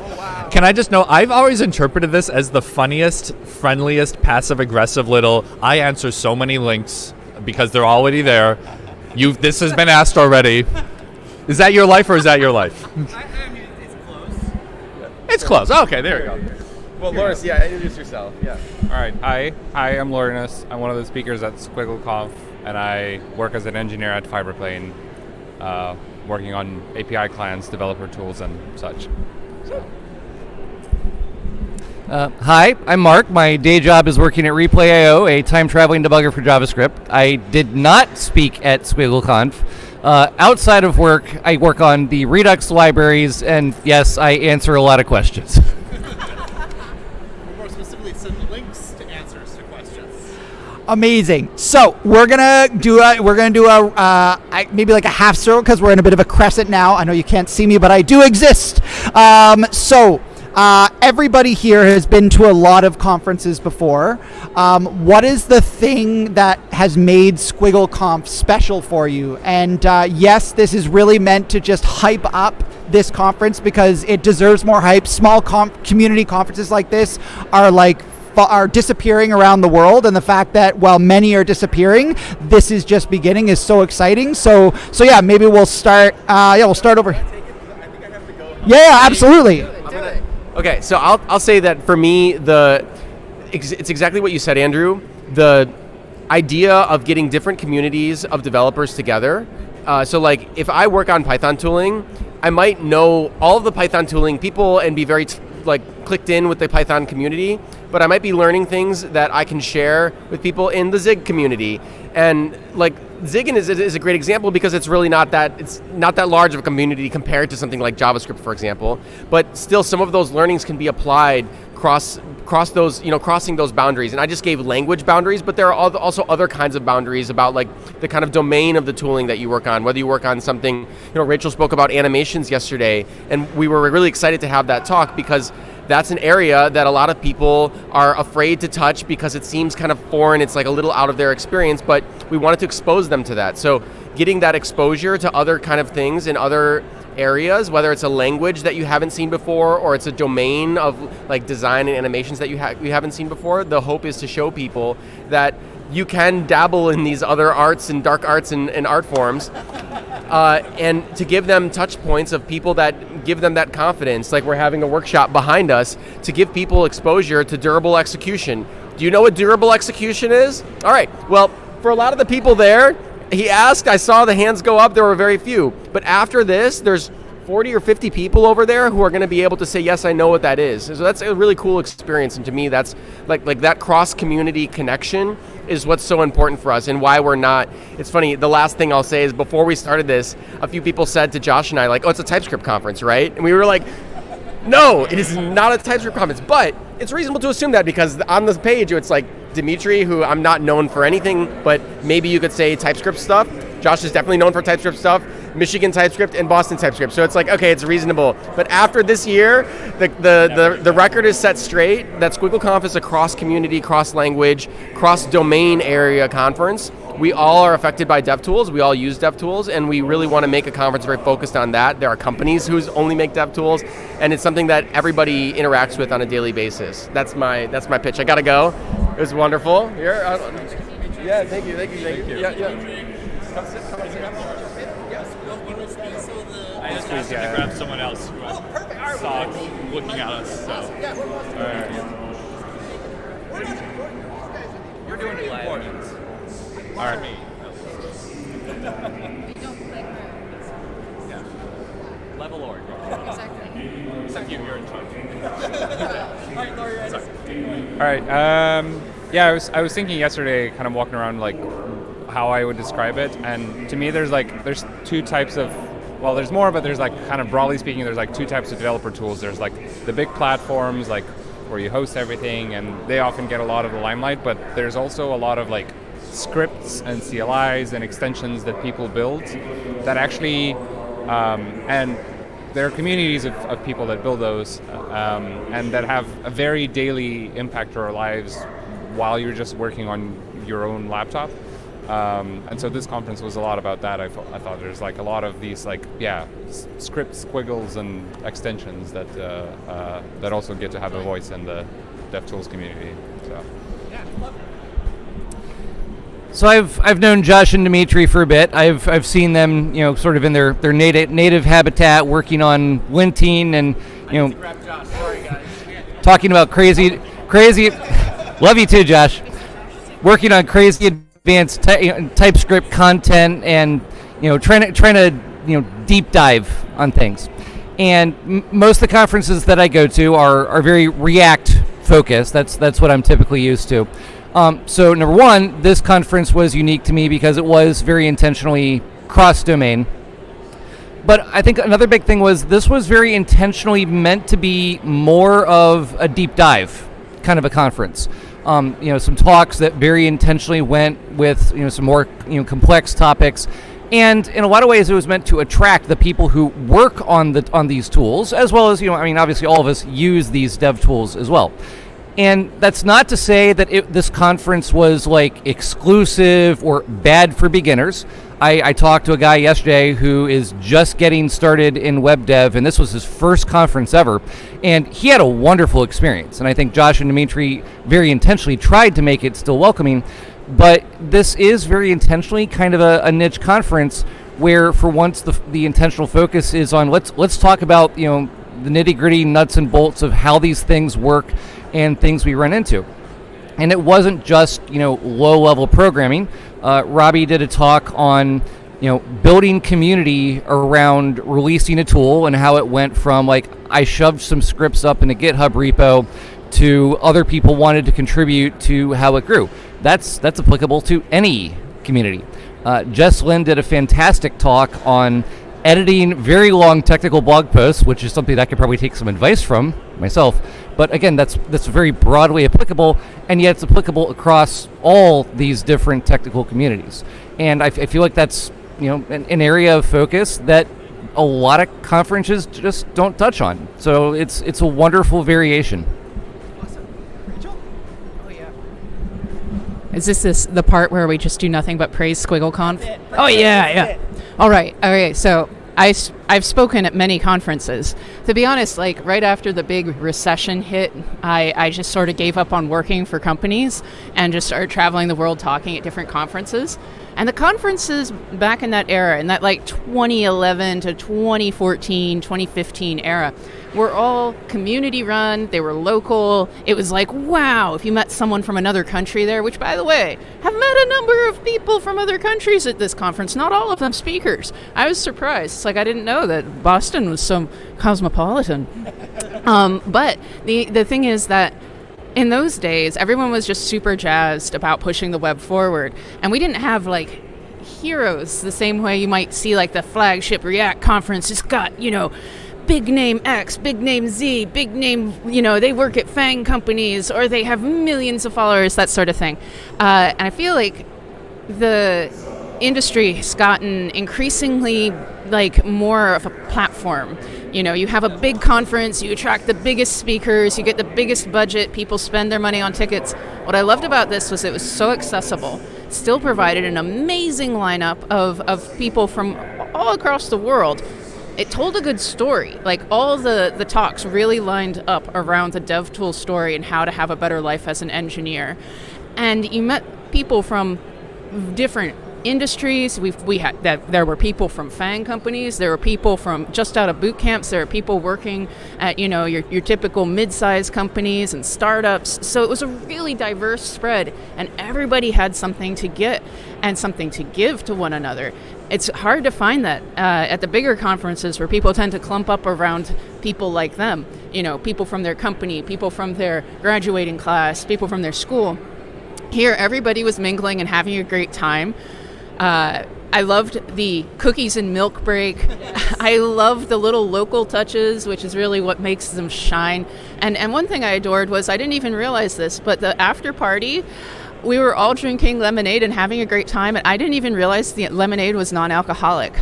[SPEAKER 3] Can I just know, I've always interpreted this as the funniest, friendliest, passive-aggressive little, I answer so many links because they're already there. This has been asked already. Is that your life or is that your life?
[SPEAKER 8] I mean, it's close.
[SPEAKER 3] It's close. Okay, there we go.
[SPEAKER 4] Well, Lawrence, yeah, introduce yourself. Yeah.
[SPEAKER 8] All right. Hi, I'm Laurinus. I'm one of the speakers at SquiggleConf, and I work as an engineer at Fiberplane, working on API clients, developer tools, and such.
[SPEAKER 9] Hi, I'm Mark. My day job is working at Replay.io, a time-traveling debugger for JavaScript. I did not speak at SquiggleConf. Outside of work, I work on the Redux libraries, and yes, I answer a lot of questions.
[SPEAKER 2] More specifically, send links to answers to questions.
[SPEAKER 1] Amazing. So we're gonna do maybe like a half circle because we're in a bit of a crescent now. I know you can't see me, but I do exist. Everybody here has been to a lot of conferences before. What is the thing that has made SquiggleConf special for you? And yes, this is really meant to just hype up this conference because it deserves more hype. Small community conferences like this are disappearing around the world, and the fact that while many are disappearing, this is just beginning is so exciting. So yeah, maybe we'll start. We'll start over. Yeah, absolutely.
[SPEAKER 4] Okay, so I'll say that for me, it's exactly what you said, Andrew. The idea of getting different communities of developers together. So like if I work on Python tooling, I might know all of the Python tooling people and be very clicked in with the Python community, but I might be learning things that I can share with people in the Zig community. And like Zig is a great example because it's really not that large of a community compared to something like JavaScript, for example. But still, some of those learnings can be applied crossing those boundaries. And I just gave language boundaries, but there are also other kinds of boundaries about like the kind of domain of the tooling that you work on. Whether you work on something, Rachel spoke about animations yesterday, and we were really excited to have that talk because that's an area that a lot of people are afraid to touch because it seems kind of foreign. It's like a little out of their experience, but we wanted to expose them to that. So getting that exposure to other kind of things in other areas, whether it's a language that you haven't seen before or it's a domain of like design and animations that you haven't seen before, the hope is to show people that you can dabble in these other arts and dark arts and art forms, and to give them touch points of people that give them that confidence. Like we're having a workshop behind us to give people exposure to durable execution. Do you know what durable execution is? All right, well, for a lot of the people there, he asked, I saw the hands go up, there were very few. But after this, there's 40 or 50 people over there who are going to be able to say, yes, I know what that is. So that's a really cool experience. And to me, that's like that cross-community connection is what's so important for us and why we're not. It's funny, the last thing I'll say is before we started this, a few people said to Josh and I, like, oh, it's a TypeScript conference, right? And we were like, no, it is not a TypeScript conference. But it's reasonable to assume that because on this page, it's like Dimitri, who I'm not known for anything, but maybe you could say TypeScript stuff. Josh is definitely known for TypeScript stuff, Michigan TypeScript, and Boston TypeScript. So it's like, okay, it's reasonable. But after this year, the record is set straight that SquiggleConf is a cross-community, cross-language, cross-domain area conference. We all are affected by DevTools. We all use DevTools, and we really want to make a conference very focused on that. There are companies who only make DevTools, and it's something that everybody interacts with on a daily basis. That's my pitch. I gotta go. It was wonderful. Here, yeah, thank you. Yeah. Come sit.
[SPEAKER 3] I just asked him to grab someone else who I saw looking at us. So. All right. You're doing it important. All right. Yeah. Level org. Exactly. Except you're in charge. All right, Laurie, all right. Yeah, I was thinking yesterday, kind of walking around, like how I would describe it, and to me, there's two types of. Well, there's more, but there's like kind of broadly speaking, there's like two types of developer tools. There's like the big platforms, like where you host everything, and they often get a lot of the limelight. But there's also a lot of like
[SPEAKER 8] scripts and CLIs and extensions that people build that actually, and there are communities of people that build those and that have a very daily impact to our lives while you're just working on your own laptop. And so this conference was a lot about that. I thought there's like a lot of these scripts, squiggles, and extensions that that also get to have a voice in the DevTools community.
[SPEAKER 9] So I've known Josh and Dimitri for a bit. I've seen them, sort of in their native habitat, working on linting and talking about crazy. Love you too, Josh. Working on crazy advanced TypeScript content and trying to deep dive on things. And most of the conferences that I go to are very React focused. That's what I'm typically used to. So number one, this conference was unique to me because it was very intentionally cross-domain. But I think another big thing was this was very intentionally meant to be more of a deep dive kind of a conference. Some talks that very intentionally went with some more complex topics, and in a lot of ways it was meant to attract the people who work on these tools, as well as obviously all of us use these dev tools as well. And that's not to say that this conference was like exclusive or bad for beginners. I talked to a guy yesterday who is just getting started in web dev, and this was his first conference ever, and he had a wonderful experience. And I think Josh and Dimitri very intentionally tried to make it still welcoming, but this is very intentionally kind of a niche conference where for once the intentional focus is on let's talk about the nitty-gritty nuts and bolts of how these things work and things we run into. And it wasn't just low-level programming. Robbie did a talk on building community around releasing a tool and how it went from I shoved some scripts up in a GitHub repo to other people wanted to contribute to how it grew. That's applicable to any community. Jess Lynn did a fantastic talk on editing very long technical blog posts, which is something that I could probably take some advice from myself. But again, that's very broadly applicable, and yet it's applicable across all these different technical communities. And I feel like that's an area of focus that a lot of conferences just don't touch on. So it's a wonderful variation.
[SPEAKER 1] Awesome. Rachel?
[SPEAKER 5] Oh yeah. Is this the part where we just do nothing but praise SquiggleConf? Oh yeah. All right. So I've spoken at many conferences. To be honest, right after the big recession hit, I just sort of gave up on working for companies and just started traveling the world talking at different conferences. And the conferences back in that era, in that 2011 to 2014, 2015 era, were all community run, they were local. It was wow, if you met someone from another country there, which by the way, have met a number of people from other countries at this conference, not all of them speakers. I was surprised. It's I didn't know that Boston was so cosmopolitan. But the thing is that in those days, everyone was just super jazzed about pushing the web forward. And we didn't have heroes the same way you might see the flagship React conference. It's got, big name X, big name Z, big name, they work at FANG companies or they have millions of followers, that sort of thing. And I feel like the industry has gotten increasingly more of a platform. You have a big conference, you attract the biggest speakers, you get the biggest budget, people spend their money on tickets. What I loved about this was it was so accessible, still provided an amazing lineup of people from all across the world. It told a good story. All the talks really lined up around the DevTools story and how to have a better life as an engineer. And you met people from different industries. There were people from FANG companies, there were people from just out of boot camps, there were people working at your typical mid-sized companies and startups. So it was a really diverse spread, and everybody had something to get and something to give to one another. It's hard to find that at the bigger conferences where people tend to clump up around people like them, people from their company, people from their graduating class, people from their school. Here, everybody was mingling and having a great time. I loved the cookies and milk break. I loved the little local touches, which is really what makes them shine. And one thing I adored was, I didn't even realize this, but the after party we were all drinking lemonade and having a great time, and I didn't even realize the lemonade was non-alcoholic.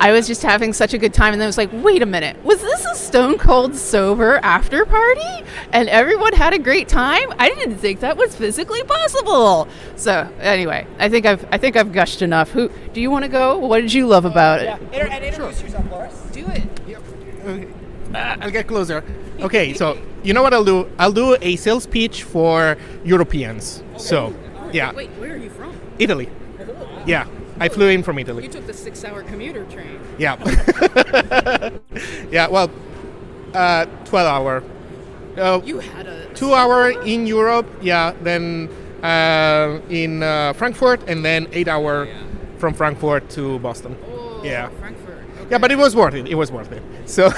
[SPEAKER 5] I was just having such a good time, and then I was like, wait a minute, was this a stone cold sober after party? And everyone had a great time? I didn't think that was physically possible. So anyway, I think I've gushed enough. Who do you want to go? What did you love about it?
[SPEAKER 1] And introduce yourself, Loris.
[SPEAKER 5] Do it.
[SPEAKER 6] Okay. I'll get closer. Okay, so you know what I'll do? I'll do a sales pitch for Europeans. So, yeah.
[SPEAKER 5] Wait, where are you from?
[SPEAKER 6] Italy. Yeah, I flew in from Italy.
[SPEAKER 5] You took the 6-hour commuter train.
[SPEAKER 6] Yeah. Yeah, well, 12-hour.
[SPEAKER 5] You had a
[SPEAKER 6] 2-hour in Europe, yeah, then in Frankfurt, and then 8-hour from Frankfurt to Boston.
[SPEAKER 5] Oh,
[SPEAKER 6] Yeah.
[SPEAKER 5] Frankfurt. Okay.
[SPEAKER 6] Yeah, but it was worth it. It was worth it. So,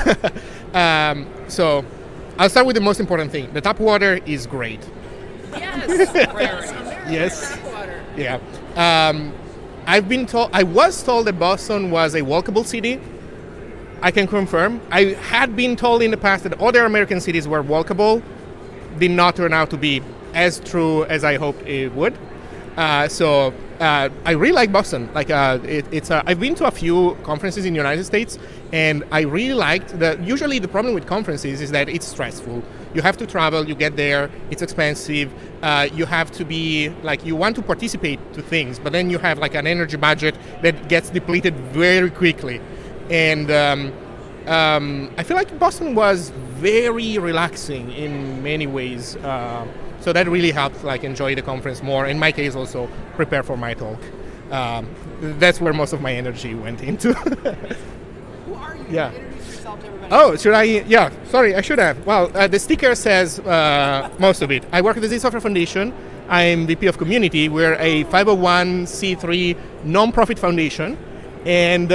[SPEAKER 6] so I'll start with the most important thing. The tap water is great.
[SPEAKER 5] Yes.
[SPEAKER 6] Yes.
[SPEAKER 5] Tap water.
[SPEAKER 6] Yeah. I was told that Boston was a walkable city. I can confirm. I had been told in the past that other American cities were walkable. Did not turn out to be as true as I hoped it would. So I really like Boston. Like I've been to a few conferences in the United States, and I really liked that. Usually, the problem with conferences is that it's stressful. You have to travel. You get there. It's expensive. You have to be like you want to participate to things, but then you have like an energy budget that gets depleted very quickly. And I feel like Boston was very relaxing in many ways. So that really helped like enjoy the conference more. In my case, also prepare for my talk. That's where most of my energy went into.
[SPEAKER 5] Who are you?
[SPEAKER 6] Yeah.
[SPEAKER 5] Introduce yourself to everybody.
[SPEAKER 6] Oh, should I? Yeah, sorry, I should have. Well, the sticker says most of it. I work at the Zig Software Foundation. I'm VP of Community. We're a 501c3 non-profit foundation. And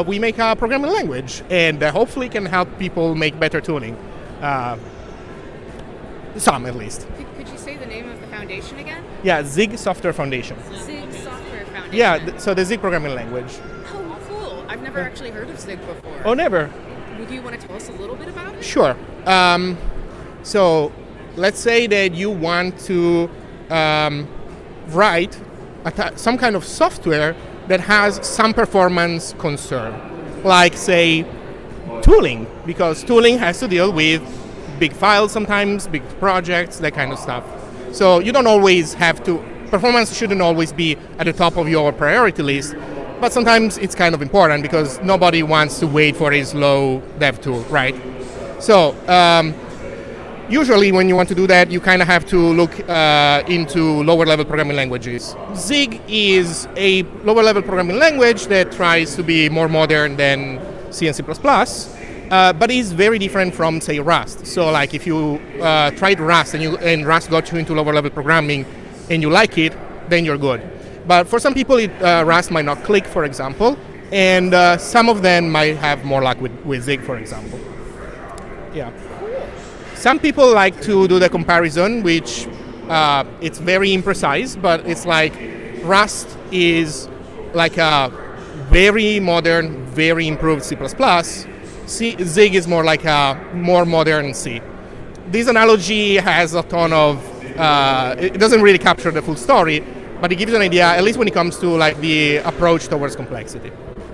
[SPEAKER 6] we make a programming language, and hopefully can help people make better tooling. Some, at least.
[SPEAKER 5] Could you say the name of the foundation again?
[SPEAKER 6] Yeah, Zig Software Foundation.
[SPEAKER 5] Zig Software Foundation.
[SPEAKER 6] Yeah, so the Zig programming language.
[SPEAKER 5] Oh, cool. I've never actually heard of Zig before.
[SPEAKER 6] Oh, never?
[SPEAKER 5] Do you want to tell us a little bit about it?
[SPEAKER 6] Sure. So let's say that you want to write some kind of software that has some performance concern, like, say, tooling, because tooling has to deal with big files sometimes, big projects, that kind of stuff. So you don't always have to, performance shouldn't always be at the top of your priority list, but sometimes it's kind of important because nobody wants to wait for a slow dev tool, right? So usually when you want to do that, you kind of have to look into lower level programming languages. Zig is a lower level programming language that tries to be more modern than C and C++, but is very different from, say, Rust. So like if you tried Rust and Rust got you into lower level programming and you like it, then you're good. But for some people, Rust might not click, for example, and some of them might have more luck with Zig, for example. Yeah. Some people like to do the comparison, which it's very imprecise, but it's like Rust is like a very modern, very improved C++. Zig is more like a more modern C. This analogy has a ton of, it doesn't really capture the full story, but it gives you an idea, at least when it comes to like the approach towards complexity.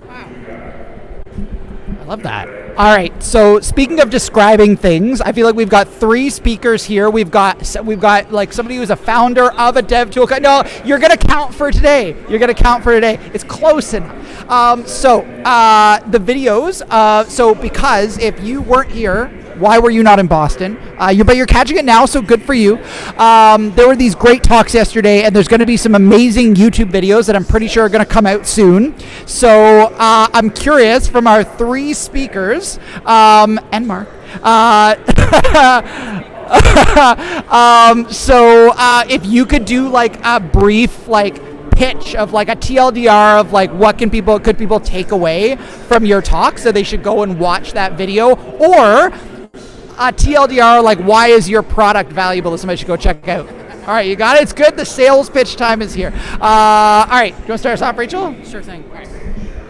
[SPEAKER 1] I love that. All right. So speaking of describing things, I feel like we've got 3 speakers here. We've got like somebody who's a founder of a dev tool. No, you're gonna count for today. It's close enough. So the videos. So because if you weren't here, why were you not in Boston? But you're catching it now, so good for you. There were these great talks yesterday, and there's going to be some amazing YouTube videos that I'm pretty sure are going to come out soon. So I'm curious from our 3 speakers, and Mark, so if you could do like a brief pitch of like a TLDR of like what could people take away from your talk, so they should go and watch that video, or TLDR, like why is your product valuable that somebody should go check out. All right, you got it. It's good. The sales pitch time is here. All right, do you want to start us off, Rachel?
[SPEAKER 5] Sure thing.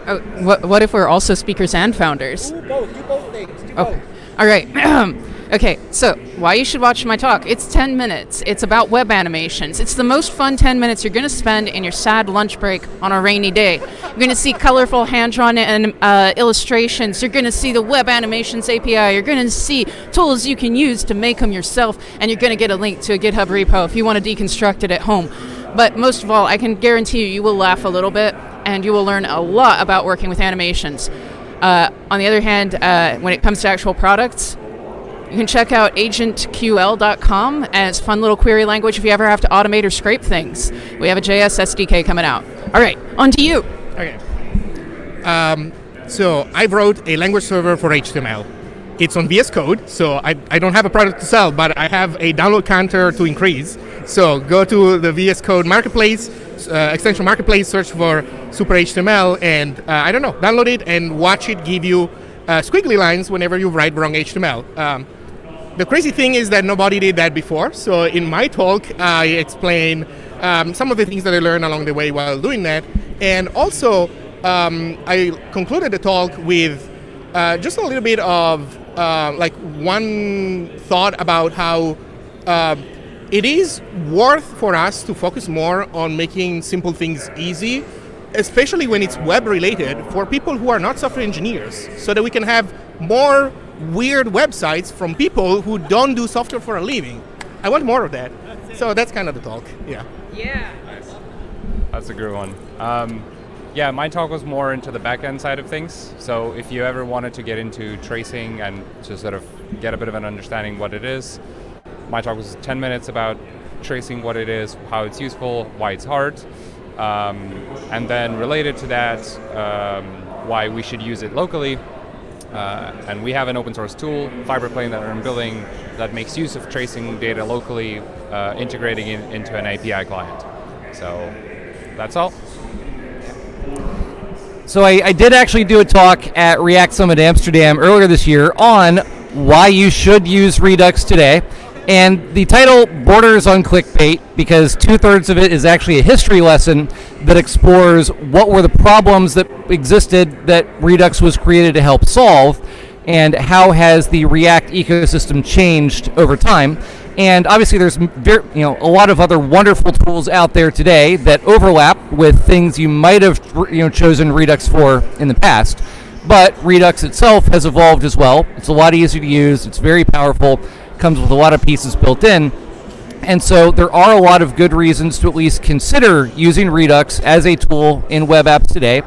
[SPEAKER 5] Oh, what if we're also speakers and founders?
[SPEAKER 1] Do both things.
[SPEAKER 5] Okay. All right. Okay, so why you should watch my talk? It's 10 minutes. It's about web animations. It's the most fun 10 minutes you're going to spend in your sad lunch break on a rainy day. You're going to see colorful hand-drawn illustrations. You're going to see the web animations API. You're going to see tools you can use to make them yourself, and you're going to get a link to a GitHub repo if you want to deconstruct it at home. But most of all, I can guarantee you will laugh a little bit, and you will learn a lot about working with animations. On the other hand, when it comes to actual products, you can check out agentql.com, and it's a fun little query language if you ever have to automate or scrape things. We have a JS SDK coming out. All right, on to you.
[SPEAKER 6] Okay. So I wrote a language server for HTML. It's on VS Code, so I don't have a product to sell, but I have a download counter to increase. So go to the VS Code marketplace, extension marketplace, search for Super HTML, and download it and watch it give you squiggly lines whenever you write wrong HTML. The crazy thing is that nobody did that before. So in my talk, I explain some of the things that I learned along the way while doing that. And also, I concluded the talk with just a little bit of one thought about how it is worth for us to focus more on making simple things easy, especially when it's web related, for people who are not software engineers, so that we can have more weird websites from people who don't do software for a living. I want more of that. So that's kind of the talk. Yeah.
[SPEAKER 8] Nice. That's a good one. My talk was more into the back-end side of things. So if you ever wanted to get into tracing and to sort of get a bit of an understanding what it is, my talk was 10 minutes about tracing what it is, how it's useful, why it's hard, and then related to that, why we should use it locally. And we have an open source tool, FiberPlane, that I'm building that makes use of tracing data locally, integrating it into an API client. So that's all.
[SPEAKER 9] So I did actually do a talk at React Summit Amsterdam earlier this year on why you should use Redux today. And the title borders on clickbait because 2/3 of it is actually a history lesson that explores what were the problems that existed that Redux was created to help solve, and how has the React ecosystem changed over time. And obviously there's a lot of other wonderful tools out there today that overlap with things you might have chosen Redux for in the past. But Redux itself has evolved as well. It's a lot easier to use, it's very powerful, comes with a lot of pieces built in. And so there are a lot of good reasons to at least consider using Redux as a tool in web apps today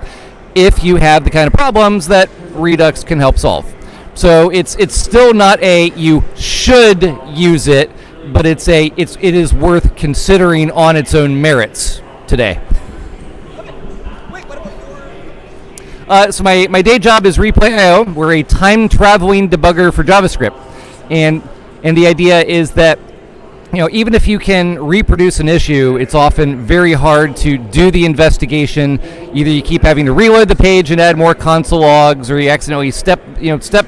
[SPEAKER 9] if you have the kind of problems that Redux can help solve. So it's still not a you should use it, but it is worth considering on its own merits today. So my day job is Replay.io. We're a time-traveling debugger for JavaScript. And the idea is that even if you can reproduce an issue, it's often very hard to do the investigation. Either you keep having to reload the page and add more console logs, or you accidentally step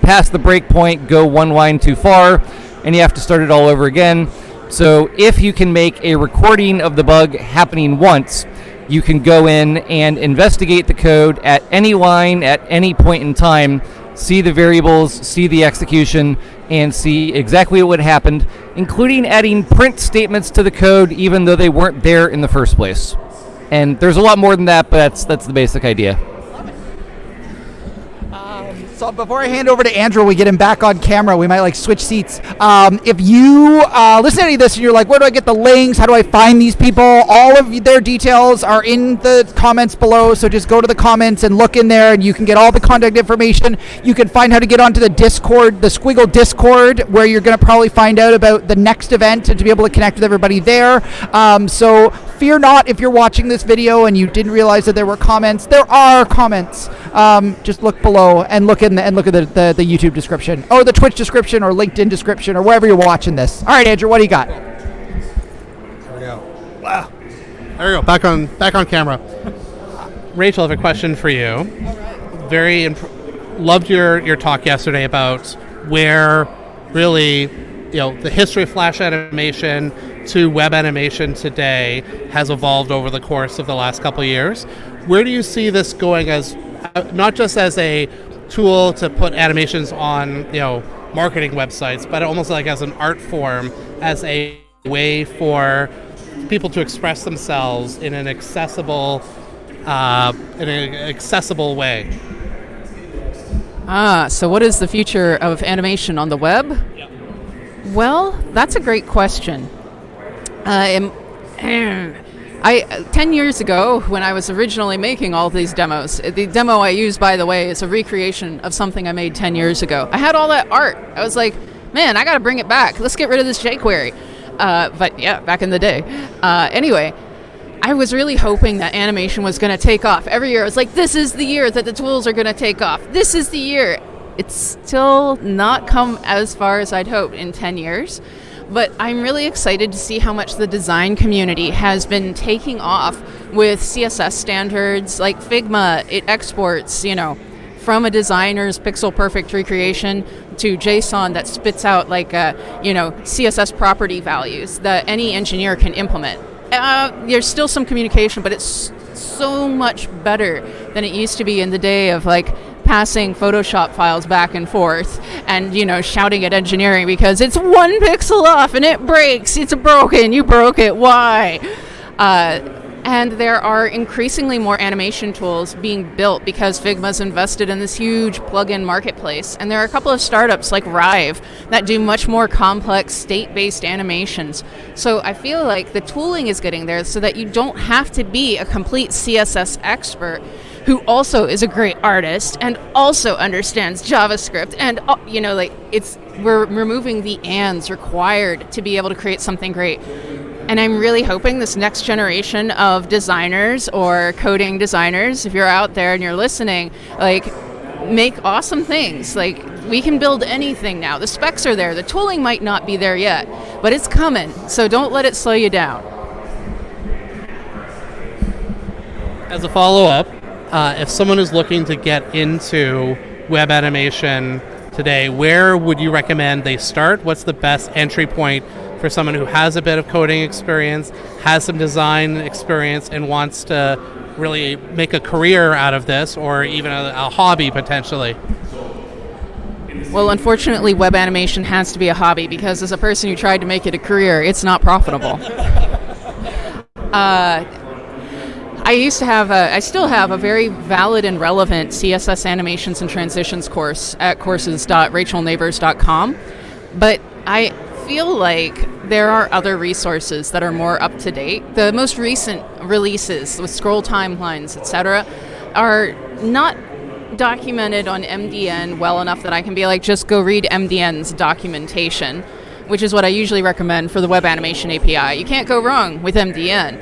[SPEAKER 9] past the breakpoint, go one line too far, and you have to start it all over again. So if you can make a recording of the bug happening once, you can go in and investigate the code at any line, at any point in time, see the variables, see the execution, and see exactly what happened, including adding print statements to the code even though they weren't there in the first place. And there's a lot more than that, but that's the basic idea.
[SPEAKER 1] So before I hand over to Andrew, we get him back on camera. We might switch seats. If you listen to any of this and you're like, where do I get the links? How do I find these people? All of their details are in the comments below. So just go to the comments and look in there, and you can get all the contact information. You can find how to get onto the Discord, the Squiggle Discord, where you're going to probably find out about the next event and to be able to connect with everybody there. So fear not if you're watching this video and you didn't realize that there were comments. There are comments. Just look below and look at the YouTube description, or the Twitch description, or LinkedIn description, or wherever you're watching this. All right, Andrew, what do you got?
[SPEAKER 2] There we go. Wow. There we go. Back on camera. Rachel, I have a question for you. All right. Loved your talk yesterday about where really the history of Flash animation to web animation today has evolved over the course of the last couple of years. Where do you see this going, as not just as a tool to put animations on marketing websites, but almost like as an art form, as a way for people to express themselves in an accessible way.
[SPEAKER 5] So what is the future of animation on the web?
[SPEAKER 2] Yep.
[SPEAKER 5] Well, that's a great question. 10 years ago, when I was originally making all these demos, the demo I use, by the way, is a recreation of something I made 10 years ago. I had all that art. I was like, man, I got to bring it back. Let's get rid of this jQuery. But yeah, back in the day. Anyway, I was really hoping that animation was going to take off. Every year, I was like, this is the year that the tools are going to take off. This is the year. It's still not come as far as I'd hoped in 10 years. But I'm really excited to see how much the design community has been taking off with CSS standards like Figma. It exports, from a designer's pixel perfect recreation to JSON that spits out CSS property values that any engineer can implement. There's still some communication, but it's so much better than it used to be in the day of passing Photoshop files back and forth and, shouting at engineering because it's 1 pixel off and it breaks. It's broken. You broke it. Why? And there are increasingly more animation tools being built because Figma's invested in this huge plugin marketplace. And there are a couple of startups like Rive that do much more complex state-based animations. So I feel like the tooling is getting there so that you don't have to be a complete CSS expert who also is a great artist and also understands JavaScript. And, we're removing the ands required to be able to create something great. And I'm really hoping this next generation of designers or coding designers, if you're out there and you're listening, make awesome things. We can build anything now. The specs are there. The tooling might not be there yet, but it's coming. So don't let it slow you down.
[SPEAKER 2] As a follow-up, if someone is looking to get into web animation today, where would you recommend they start? What's the best entry point for someone who has a bit of coding experience, has some design experience, and wants to really make a career out of this, or even a hobby potentially?
[SPEAKER 5] Well, unfortunately, web animation has to be a hobby because as a person who tried to make it a career, it's not profitable. I still have a very valid and relevant CSS animations and transitions course at courses.rachelneighbors.com, but I feel like there are other resources that are more up to date. The most recent releases with scroll timelines, etc., are not documented on MDN well enough that I can be just go read MDN's documentation, which is what I usually recommend for the web animation API. You can't go wrong with MDN.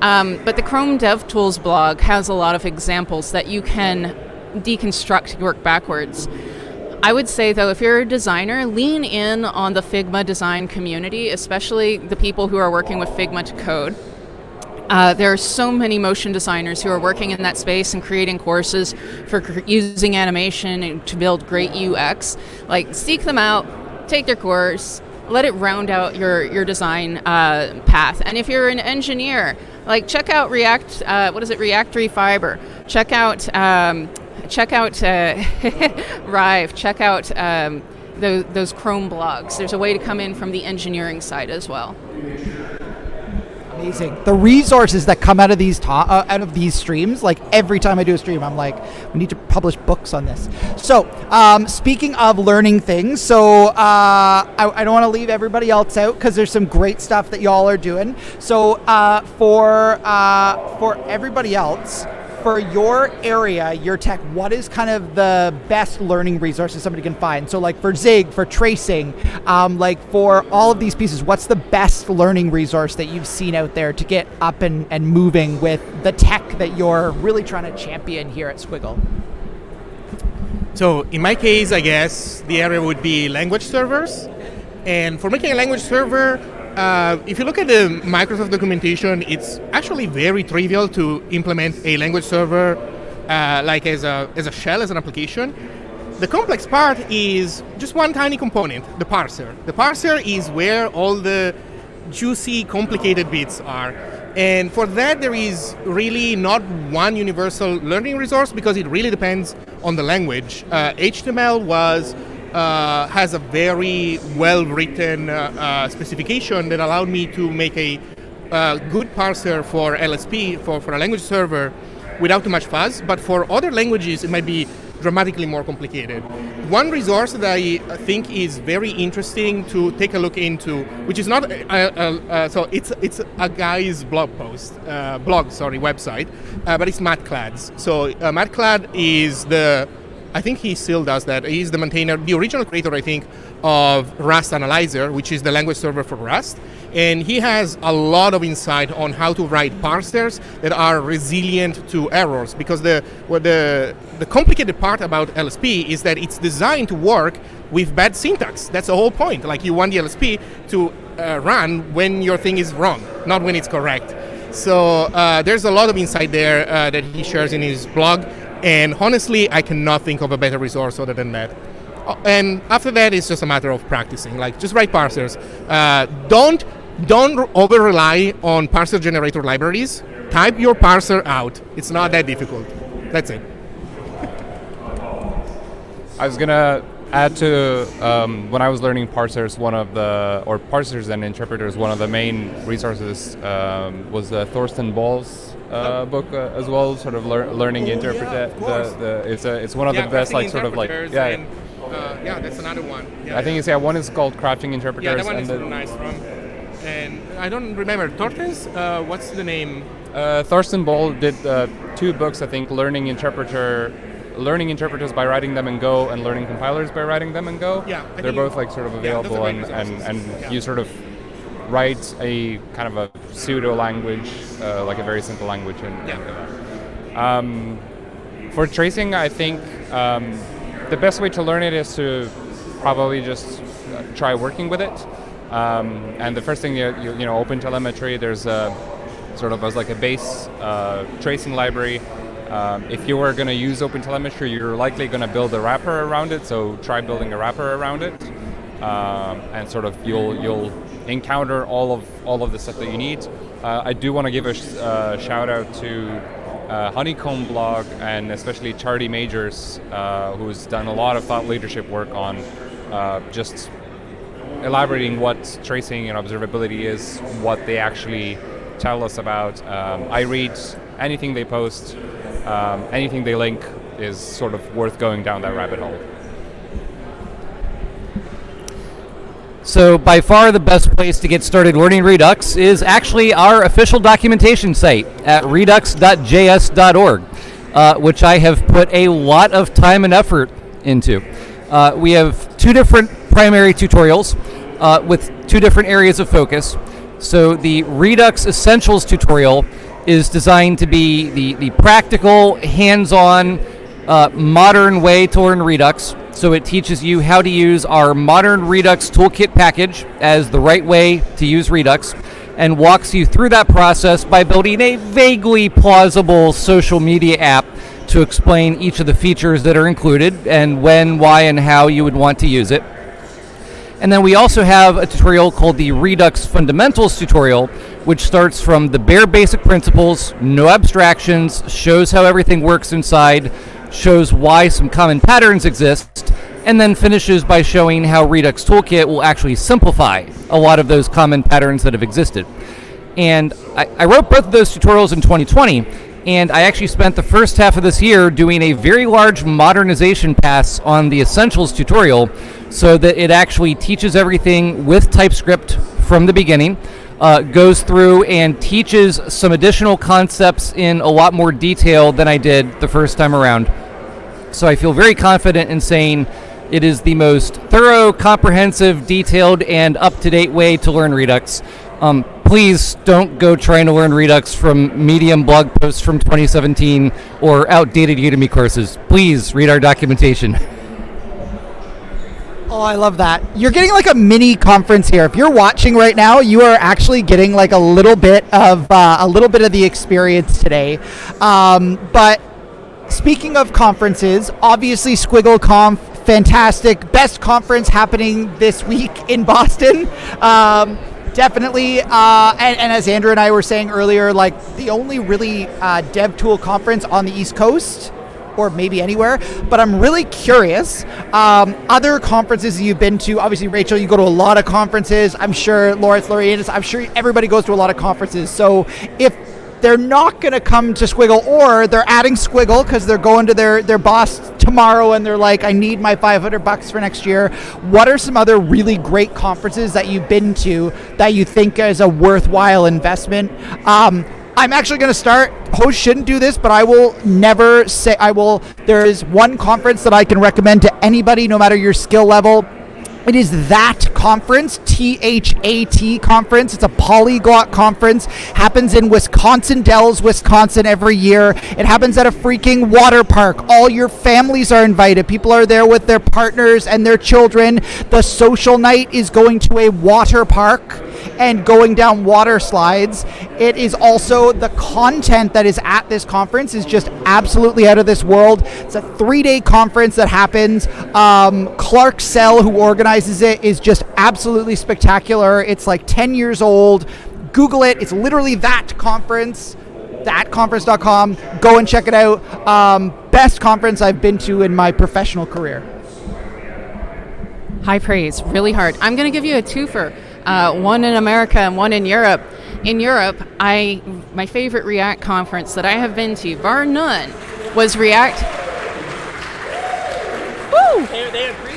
[SPEAKER 5] But the Chrome DevTools blog has a lot of examples that you can deconstruct to work backwards. I would say, though, if you're a designer, lean in on the Figma design community, especially the people who are working with Figma to code. There are so many motion designers who are working in that space and creating courses for using animation and to build great UX. Seek them out, take their course, let it round out your design path. And if you're an engineer, check out React, React Refiber. Check out Rive. Check out those Chrome blogs. There's a way to come in from the engineering side as well.
[SPEAKER 1] Amazing. The resources that come out of these streams, every time I do a stream, I'm like, we need to publish books on this. So, speaking of learning things, I don't want to leave everybody else out because there's some great stuff that y'all are doing. So, for everybody else, for your area, your tech, what is kind of the best learning resources somebody can find? So for Zig, for tracing, for all of these pieces, what's the best learning resource that you've seen out there to get up and moving with the tech that you're really trying to champion here at Squiggle?
[SPEAKER 6] So in my case, I guess the area would be language servers. And for making a language server, if you look at the Microsoft documentation, it's actually very trivial to implement a language server as a shell, as an application. The complex part is just one tiny component, the parser. The parser is where all the juicy, complicated bits are. And for that, there is really not one universal learning resource because it really depends on the language. HTML was has a very well-written specification that allowed me to make a good parser for LSP, for a language server, without too much fuss. But for other languages, it might be dramatically more complicated. One resource that I think is very interesting to take a look into, which is not so it's a guy's website, but it's MattClad's. So MattClad is I think he still does that. He's the maintainer, the original creator, I think, of Rust Analyzer, which is the language server for Rust. And he has a lot of insight on how to write parsers that are resilient to errors. Because the complicated part about LSP is that it's designed to work with bad syntax. That's the whole point. Like, you want the LSP to run when your thing is wrong, not when it's correct. So there's a lot of insight there that he shares in his blog. And honestly, I cannot think of a better resource other than that. And after that, it's just a matter of practicing. Like, just write parsers. Don't over rely on parser generator libraries. Type your parser out. It's not that difficult. That's it.
[SPEAKER 8] I was gonna add to when I was learning parsers, parsers and interpreters, one of the main resources was Thorsten Ball's book as well, sort of learning interpret. It's one of the best, like, sort of like
[SPEAKER 6] that's another one.
[SPEAKER 8] I think one is called crafting interpreters.
[SPEAKER 6] Yeah, that one is really nice from. And I don't remember Tortens. What's the name?
[SPEAKER 8] Thorsten Ball did 2 books, I think, learning interpreters by writing them in Go and learning compilers by writing them in Go.
[SPEAKER 6] Yeah,
[SPEAKER 8] they're both like sort of available, and you sort of write a kind of a pseudo language, like a very simple language. For tracing, I think the best way to learn it is to probably just try working with it. And the first thing, open telemetry, there's sort of as like a base tracing library. If you are going to use OpenTelemetry, you're likely going to build a wrapper around it. So try building a wrapper around it, and sort of you'll encounter all of the stuff that you need. I do want to give a shout out to Honeycomb blog, and especially Charlie Majors, who's done a lot of thought leadership work on just elaborating what tracing and observability is, what they actually tell us about. I read anything they post, anything they link is sort of worth going down that rabbit hole.
[SPEAKER 9] So by far the best place to get started learning Redux is actually our official documentation site at redux.js.org, which I have put a lot of time and effort into. We have 2 different primary tutorials with 2 different areas of focus. So the Redux Essentials tutorial is designed to be the practical, hands-on, modern way to learn Redux. So it teaches you how to use our modern Redux toolkit package as the right way to use Redux, and walks you through that process by building a vaguely plausible social media app to explain each of the features that are included and when, why, and how you would want to use it. And then we also have a tutorial called the Redux Fundamentals tutorial, which starts from the bare basic principles, no abstractions, shows how everything works inside, shows why some common patterns exist, and then finishes by showing how Redux Toolkit will actually simplify a lot of those common patterns that have existed. And I wrote both of those tutorials in 2020, and I actually spent the first half of this year doing a very large modernization pass on the Essentials tutorial, so that it actually teaches everything with TypeScript from the beginning, goes through and teaches some additional concepts in a lot more detail than I did the first time around. So I feel very confident in saying it is the most thorough, comprehensive, detailed, and up-to-date way to learn Redux. Please don't go trying to learn Redux from Medium blog posts from 2017 or outdated Udemy courses. Please read our documentation.
[SPEAKER 1] Oh, I love that. You're getting like a mini conference here. If you're watching right now, you are actually getting like a little bit of the experience today. But speaking of conferences, obviously SquiggleConf, fantastic, best conference happening this week in Boston. Definitely, and as Andrew and I were saying earlier, like the only really dev tool conference on the East Coast, or maybe anywhere. But I'm really curious, other conferences you've been to, obviously Rachel, you go to a lot of conferences. I'm sure Lawrence, I'm sure everybody goes to a lot of conferences. So if they're not going to come to Squiggle, or they're adding Squiggle because they're going to their boss tomorrow and they're like, I need my $500 for next year. What are some other really great conferences that you've been to that you think is a worthwhile investment? I'm actually going to start. Hosts shouldn't do this, but I will never say I will. There is one conference that I can recommend to anybody, no matter your skill level. It is that conference, THAT conference. It's a polyglot conference. Happens in Wisconsin Dells, Wisconsin every year. It happens at a freaking water park. All your families are invited. People are there with their partners and their children. The social night is going to a water park and going down water slides. It is also, the content that is at this conference is just absolutely out of this world. It's a 3-day conference that happens. Clark Sell, who organizes it, is just absolutely spectacular. It's like 10 years old. Google it. It's literally that conference, thatconference.com. Go and check it out. Best conference I've been to in my professional career.
[SPEAKER 5] High praise, really hard. I'm going to give you a twofer. One in America and one in Europe. In Europe, my favorite React conference that I have been to, bar none, was React. Woo! They agree.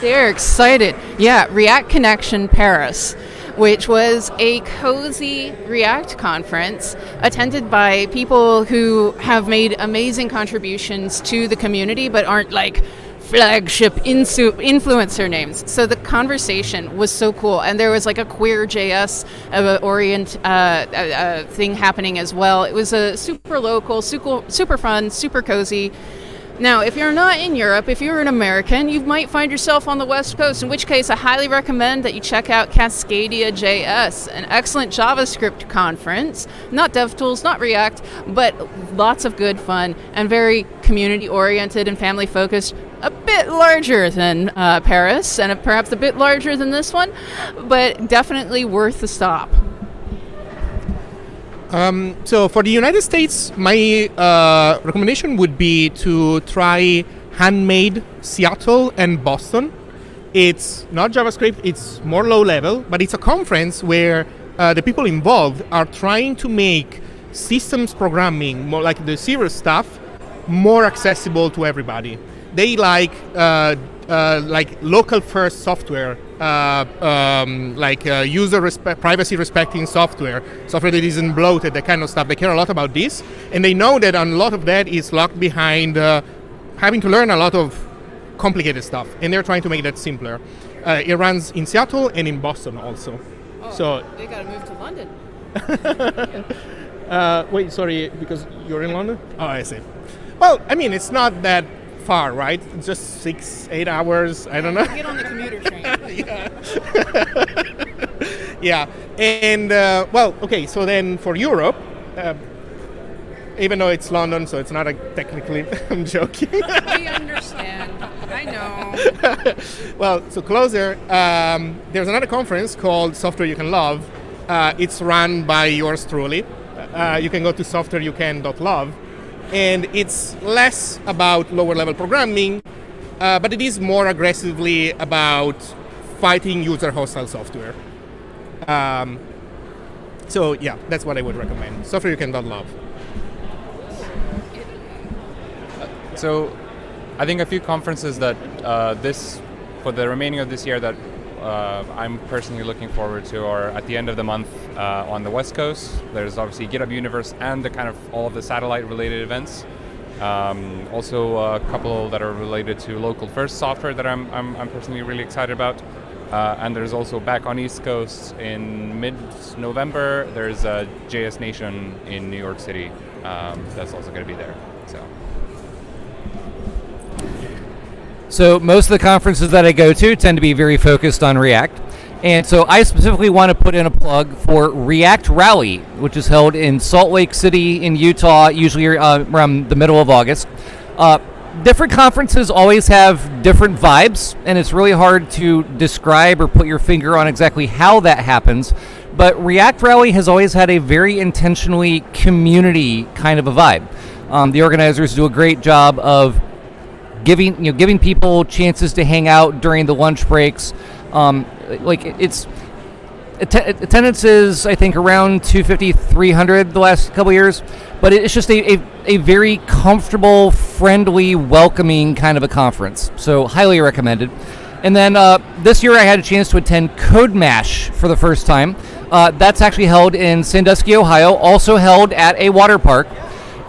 [SPEAKER 5] They're excited. Yeah, React Connection Paris, which was a cozy React conference attended by people who have made amazing contributions to the community, but aren't like flagship influencer names. So the conversation was so cool, and there was like a queer JS thing happening as well. It was a super local, super fun, super cozy. Now, if you're not in Europe, if you're an American, you might find yourself on the West Coast, in which case I highly recommend that you check out Cascadia JS, an excellent JavaScript conference. Not DevTools, not React, but lots of good fun and very community-oriented and family-focused. A bit larger than Paris, and perhaps a bit larger than this one, but definitely worth the stop.
[SPEAKER 6] So for the United States, my recommendation would be to try Handmade Seattle and Boston. It's not JavaScript, it's more low level, but it's a conference where the people involved are trying to make systems programming, more like the serious stuff, more accessible to everybody. They like local first software, privacy respecting software that isn't bloated, that kind of stuff. They care a lot about this, and they know that a lot of that is locked behind having to learn a lot of complicated stuff, and they're trying to make that simpler. It runs in Seattle and in Boston also.
[SPEAKER 5] Oh, so they gotta move to London.
[SPEAKER 6] Wait, sorry, because you're in London? Oh, I see. Well, I mean, it's not that far, right? It's just 6-8 hours. I don't know.
[SPEAKER 5] Get on the commuter train.
[SPEAKER 6] Yeah. And okay. So then for Europe, even though it's London, so it's not technically. I'm joking.
[SPEAKER 5] We understand. I know.
[SPEAKER 6] Well, so closer. There's another conference called Software You Can Love. It's run by yours truly. You can go to softwareyoucan.love. And it's less about lower level programming, but it is more aggressively about fighting user hostile software. So yeah, that's what I would recommend. Softwareyoucan.love.
[SPEAKER 8] So I think a few conferences that for the remaining of this year that I'm personally looking forward to are at the end of the month on the West Coast. There's obviously GitHub Universe and the kind of all of the satellite related events. Also a couple that are related to local first software that I'm personally really excited about. And there's also back on East Coast in mid-November, there's a JS Nation in New York City that's also going to be there.
[SPEAKER 9] So most of the conferences that I go to tend to be very focused on React. And so I specifically want to put in a plug for React Rally, which is held in Salt Lake City in Utah, usually around the middle of August. Different conferences always have different vibes, and it's really hard to describe or put your finger on exactly how that happens. But React Rally has always had a very intentionally community kind of a vibe. The organizers do a great job of giving people chances to hang out during the lunch breaks. Attendance is, I think, around 250, 300 the last couple years, but it's just a very comfortable, friendly, welcoming kind of a conference. So highly recommended. And then this year I had a chance to attend Code Mash for the first time. That's actually held in Sandusky, Ohio, also held at a water park,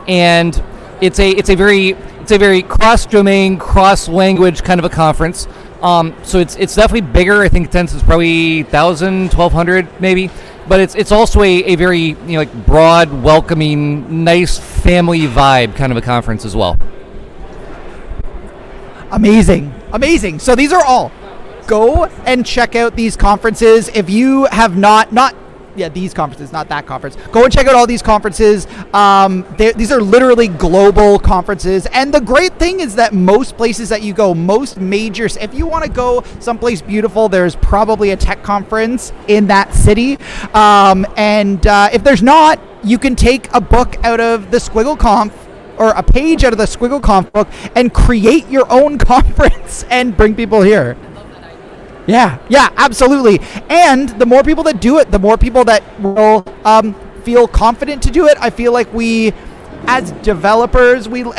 [SPEAKER 9] and it's a very cross-domain, cross-language kind of a conference. So it's definitely bigger. I think attendance is probably 1,000, 1,200 maybe, but it's also a very broad, welcoming, nice family vibe kind of a conference as well.
[SPEAKER 1] Amazing. So these are all. Go and check out these conferences if you have not these conferences, not that conference. Go and check out all these conferences. These are literally global conferences. And the great thing is that most places that you go, most majors, if you want to go someplace beautiful, there's probably a tech conference in that city. If there's not, you can take a book out of the SquiggleConf or a page out of the SquiggleConf book and create your own conference and bring people here. Yeah, absolutely. And the more people that do it, the more people that will feel confident to do it. I feel like we, as developers, we live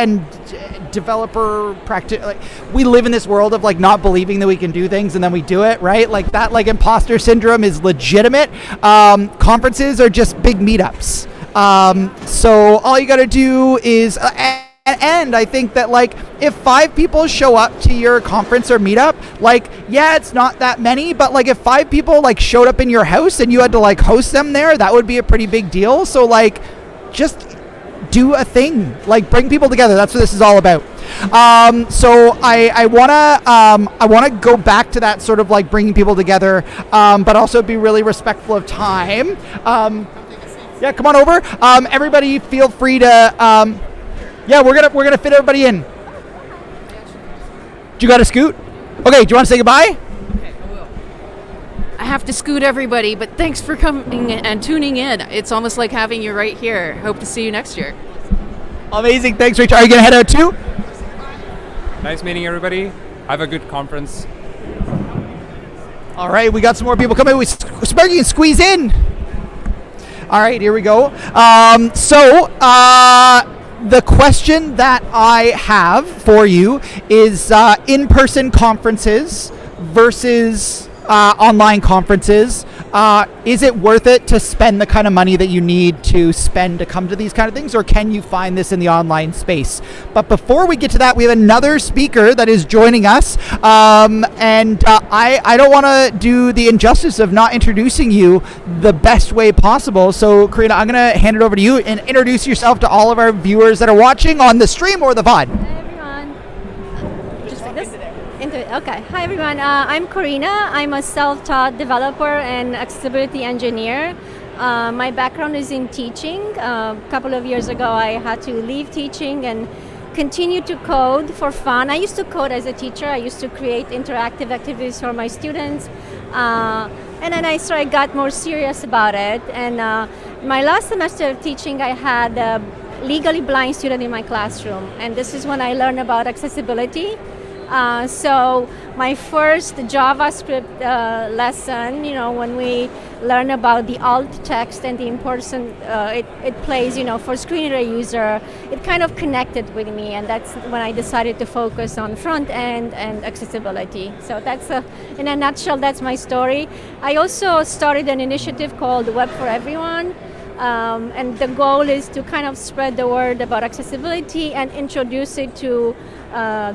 [SPEAKER 1] in this world of not believing that we can do things and then we do it, right? Like that, imposter syndrome is legitimate. Conferences are just big meetups. So all you got to do is. And I think that if 5 people show up to your conference or meetup, it's not that many, but if 5 people showed up in your house and you had to host them there, that would be a pretty big deal. So just do a thing, bring people together. That's what this is all about. So I wanna go back to that sort of bringing people together, but also be really respectful of time. Yeah, come on over. Everybody, feel free to. Yeah, we're gonna fit everybody in. Do you got to scoot? Okay, do you want to say goodbye?
[SPEAKER 5] Okay, I will. I have to scoot everybody, but thanks for coming and tuning in. It's almost like having you right here. Hope to see you next year.
[SPEAKER 1] Amazing, thanks, Rachel. Are you gonna head out too?
[SPEAKER 8] Nice meeting everybody. Have a good conference.
[SPEAKER 1] All right, we got some more people coming. Sparky can squeeze in. All right, here we go. The question that I have for you is in-person conferences versus online conferences. Is it worth it to spend the kind of money that you need to spend to come to these kind of things, or can you find this in the online space? But before we get to that, we have another speaker that is joining us, and I don't want to do the injustice of not introducing you the best way possible. So, Karina, I'm going to hand it over to you and introduce yourself to all of our viewers that are watching on the stream or the VOD.
[SPEAKER 10] Hi, everyone. Just like this? Into it. Okay. Hi, everyone. I'm Karina. I'm a self-taught developer and accessibility engineer. My background is in teaching. A couple of years ago, I had to leave teaching and continue to code for fun. I used to code as a teacher. I used to create interactive activities for my students. And then I got more serious about it. And my last semester of teaching, I had a legally blind student in my classroom. And this is when I learned about accessibility. So my first JavaScript lesson, when we learn about the alt text and the importance it plays, for screen reader user, it kind of connected with me, and that's when I decided to focus on front end and accessibility. So that's in a nutshell, that's my story. I also started an initiative called Web for Everyone. And the goal is to kind of spread the word about accessibility and introduce it to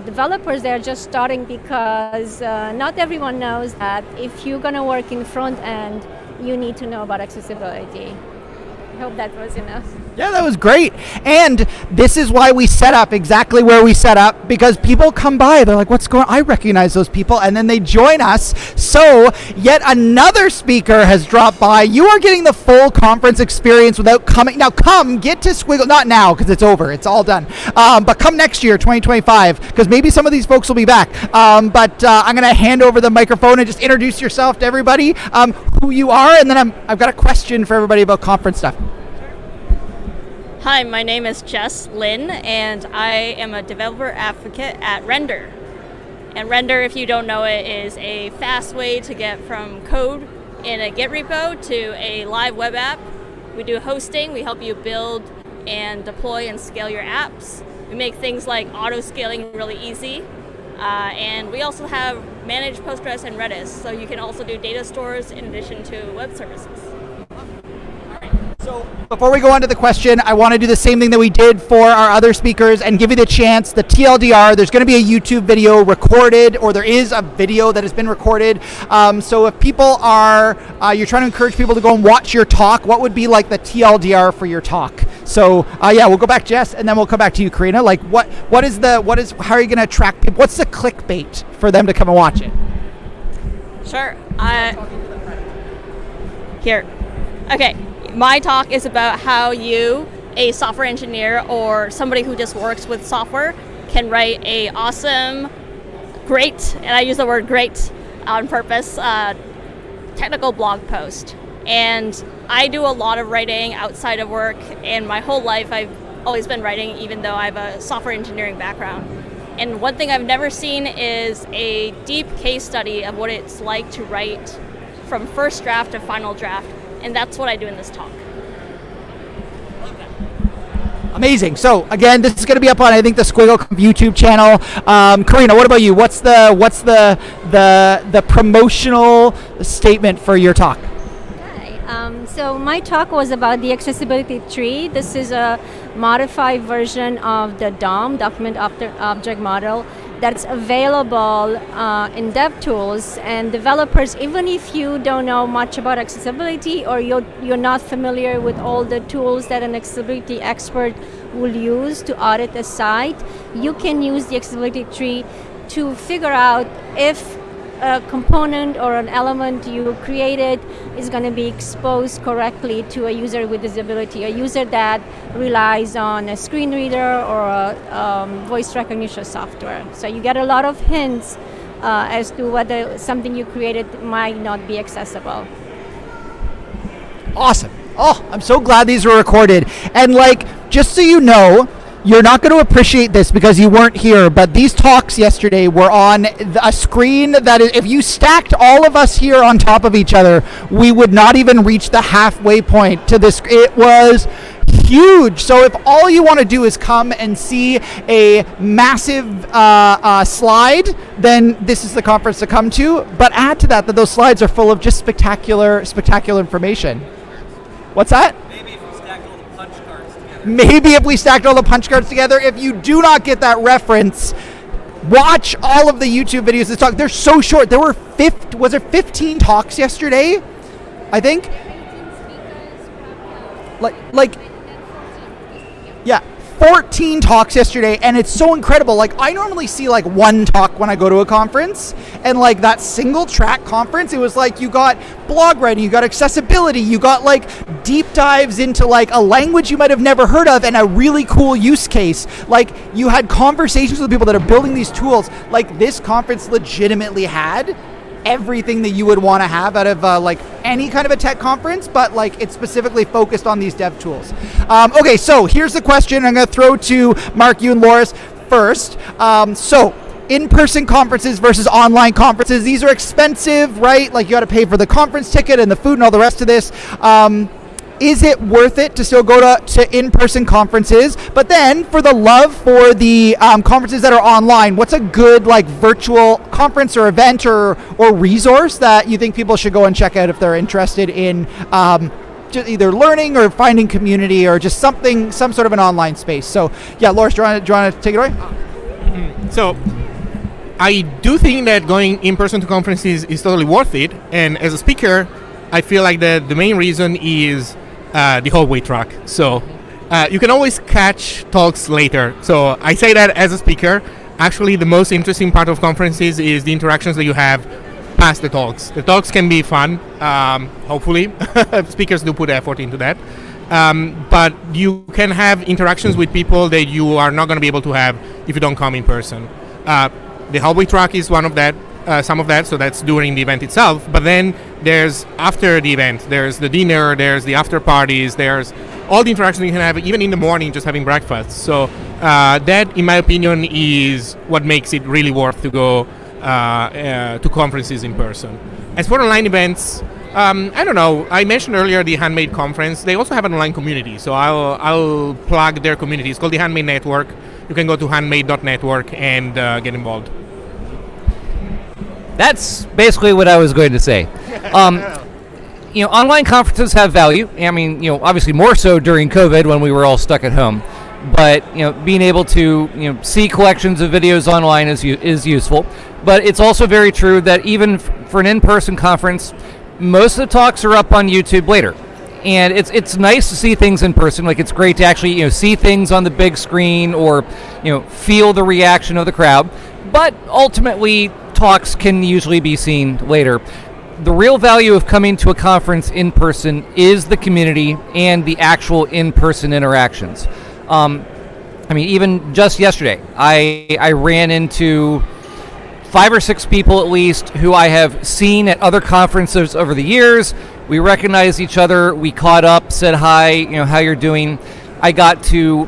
[SPEAKER 10] developers that are just starting, because not everyone knows that if you're going to work in front end, you need to know about accessibility. I hope that was enough.
[SPEAKER 1] Yeah, that was great. And this is why we set up exactly where we set up, because people come by, they're like, what's going on? I recognize those people, and then they join us. So yet another speaker has dropped by. You are getting the full conference experience without coming. Now come, get to Squiggle, not now because it's over, it's all done. But come next year, 2025, because maybe some of these folks will be back. But I'm going to hand over the microphone and just introduce yourself to everybody, who you are, and then I've got a question for everybody about conference stuff.
[SPEAKER 11] Hi, my name is Jess Lynn, and I am a developer advocate at Render. And Render, if you don't know it, is a fast way to get from code in a Git repo to a live web app. We do hosting, we help you build and deploy and scale your apps. We make things like auto-scaling really easy. And we also have managed Postgres and Redis, so you can also do data stores in addition to web services.
[SPEAKER 1] So before we go on to the question, I want to do the same thing that we did for our other speakers and give you the chance, the TLDR, there's going to be a YouTube video recorded, or there is a video that has been recorded. So if people are, you're trying to encourage people to go and watch your talk, what would be like the TLDR for your talk? So yeah, we'll go back, Jess, and then we'll come back to you, Karina. Like how are you going to attract people? What's the clickbait for them to come and watch it?
[SPEAKER 11] Sure. Here. Okay. My talk is about how you, a software engineer or somebody who just works with software, can write a awesome, great, and I use the word great on purpose, technical blog post. And I do a lot of writing outside of work, and my whole life I've always been writing, even though I have a software engineering background. And one thing I've never seen is a deep case study of what it's like to write from first draft to final draft. And that's what I do in this talk.
[SPEAKER 1] Amazing. So again, this is going to be up on, I think, the SquiggleConf YouTube channel. Karina, what about you? What's the promotional statement for your talk?
[SPEAKER 10] So my talk was about the accessibility tree. This is a modified version of the DOM, Document Object Model, that's available in DevTools, and developers, even if you don't know much about accessibility or you're not familiar with all the tools that an accessibility expert will use to audit a site, you can use the accessibility tree to figure out if a component or an element you created is going to be exposed correctly to a user with disability, a user that relies on a screen reader or a voice recognition software. So you get a lot of hints as to whether something you created might not be accessible.
[SPEAKER 1] Awesome. Oh, I'm so glad these were recorded. And just so you know, you're not going to appreciate this because you weren't here, but these talks yesterday were on a screen that if you stacked all of us here on top of each other, we would not even reach the halfway point to this. It was huge. So if all you want to do is come and see a massive slide, then this is the conference to come to. But add to that those slides are full of just spectacular information. What's that? Maybe if we stacked all the punch cards together. If you do not get that reference, watch all of the YouTube videos. This talk, they're so short. There were 15 talks yesterday, I think. Yeah, 14 talks yesterday, and it's so incredible. I normally see one talk when I go to a conference, and that single track conference, it was you got blog writing, you got accessibility, you got deep dives into a language you might have never heard of and a really cool use case. You had conversations with people that are building these tools. This conference legitimately had everything that you would want to have out of any kind of a tech conference, but it's specifically focused on these dev tools. Okay, so here's the question I'm going to throw to Mark, you and Loris first. So in-person conferences versus online conferences, these are expensive, right? You got to pay for the conference ticket and the food and all the rest of this. Is it worth it to still go to in-person conferences? But then for the love for the conferences that are online, what's a good virtual conference or event or resource that you think people should go and check out if they're interested in just either learning or finding community or just some sort of an online space? So yeah, Loris, do you want to take it away?
[SPEAKER 6] So I do think that going in-person to conferences is totally worth it. And as a speaker, I feel like the main reason is the hallway track. So you can always catch talks later. So I say that as a speaker. Actually, the most interesting part of conferences is the interactions that you have past the talks. The talks can be fun, hopefully. Speakers do put effort into that. But you can have interactions with people that you are not going to be able to have if you don't come in person. The hallway track is one of that. Some of that, so that's during the event itself, but then there's after the event, there's the dinner, there's the after parties, there's all the interaction you can have, even in the morning, just having breakfast. So that, in my opinion, is what makes it really worth to go to conferences in person. As for online events, I don't know. I mentioned earlier the Handmade conference. They also have an online community, so I'll plug their community. It's called the Handmade Network. You can go to handmade.network and get involved.
[SPEAKER 9] That's basically what I was going to say. Online conferences have value. I mean, obviously more so during COVID when we were all stuck at home. But being able to see collections of videos online is useful. But it's also very true that even for an in-person conference, most of the talks are up on YouTube later. And it's nice to see things in person. Like, it's great to actually see things on the big screen or feel the reaction of the crowd. But ultimately, talks can usually be seen later. The real value of coming to a conference in person is the community and the actual in-person interactions. Even just yesterday, I ran into 5 or 6 people at least who I have seen at other conferences over the years. We recognized each other. We caught up, said hi, how you're doing. I got to,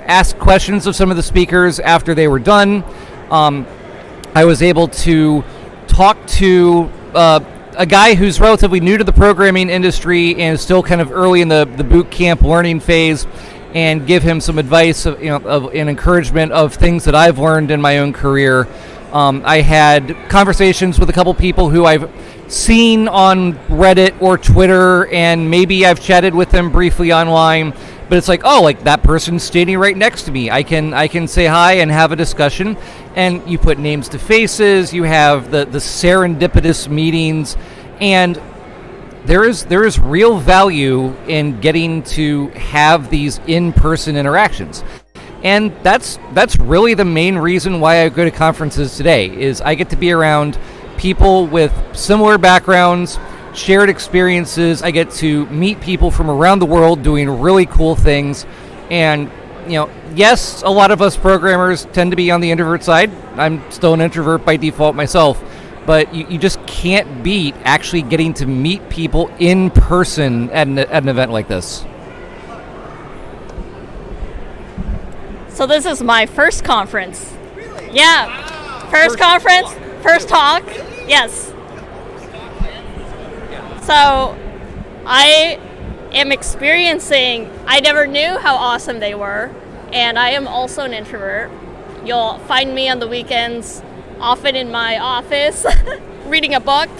[SPEAKER 9] ask questions of some of the speakers after they were done. I was able to talk to a guy who's relatively new to the programming industry and is still kind of early in the boot camp learning phase, and give him some advice of and encouragement of things that I've learned in my own career. I had conversations with a couple people who I've seen on Reddit or Twitter, and maybe I've chatted with them briefly online, but it's like, oh, like that person's standing right next to me. I can say hi and have a discussion, and you put names to faces. You have the serendipitous meetings, and there is real value in getting to have these in-person interactions. And that's really the main reason why I go to conferences today, is I get to be around people with similar backgrounds, shared experiences. I get to meet people from around the world doing really cool things. And, yes, a lot of us programmers tend to be on the introvert side. I'm still an introvert by default myself. But you just can't beat actually getting to meet people in person at an event like this.
[SPEAKER 11] So this is my first conference. Really? Yeah. First conference, first talk. Yes. So I am experiencing, I never knew how awesome they were, and I am also an introvert. You'll find me on the weekends, often in my office, reading a book,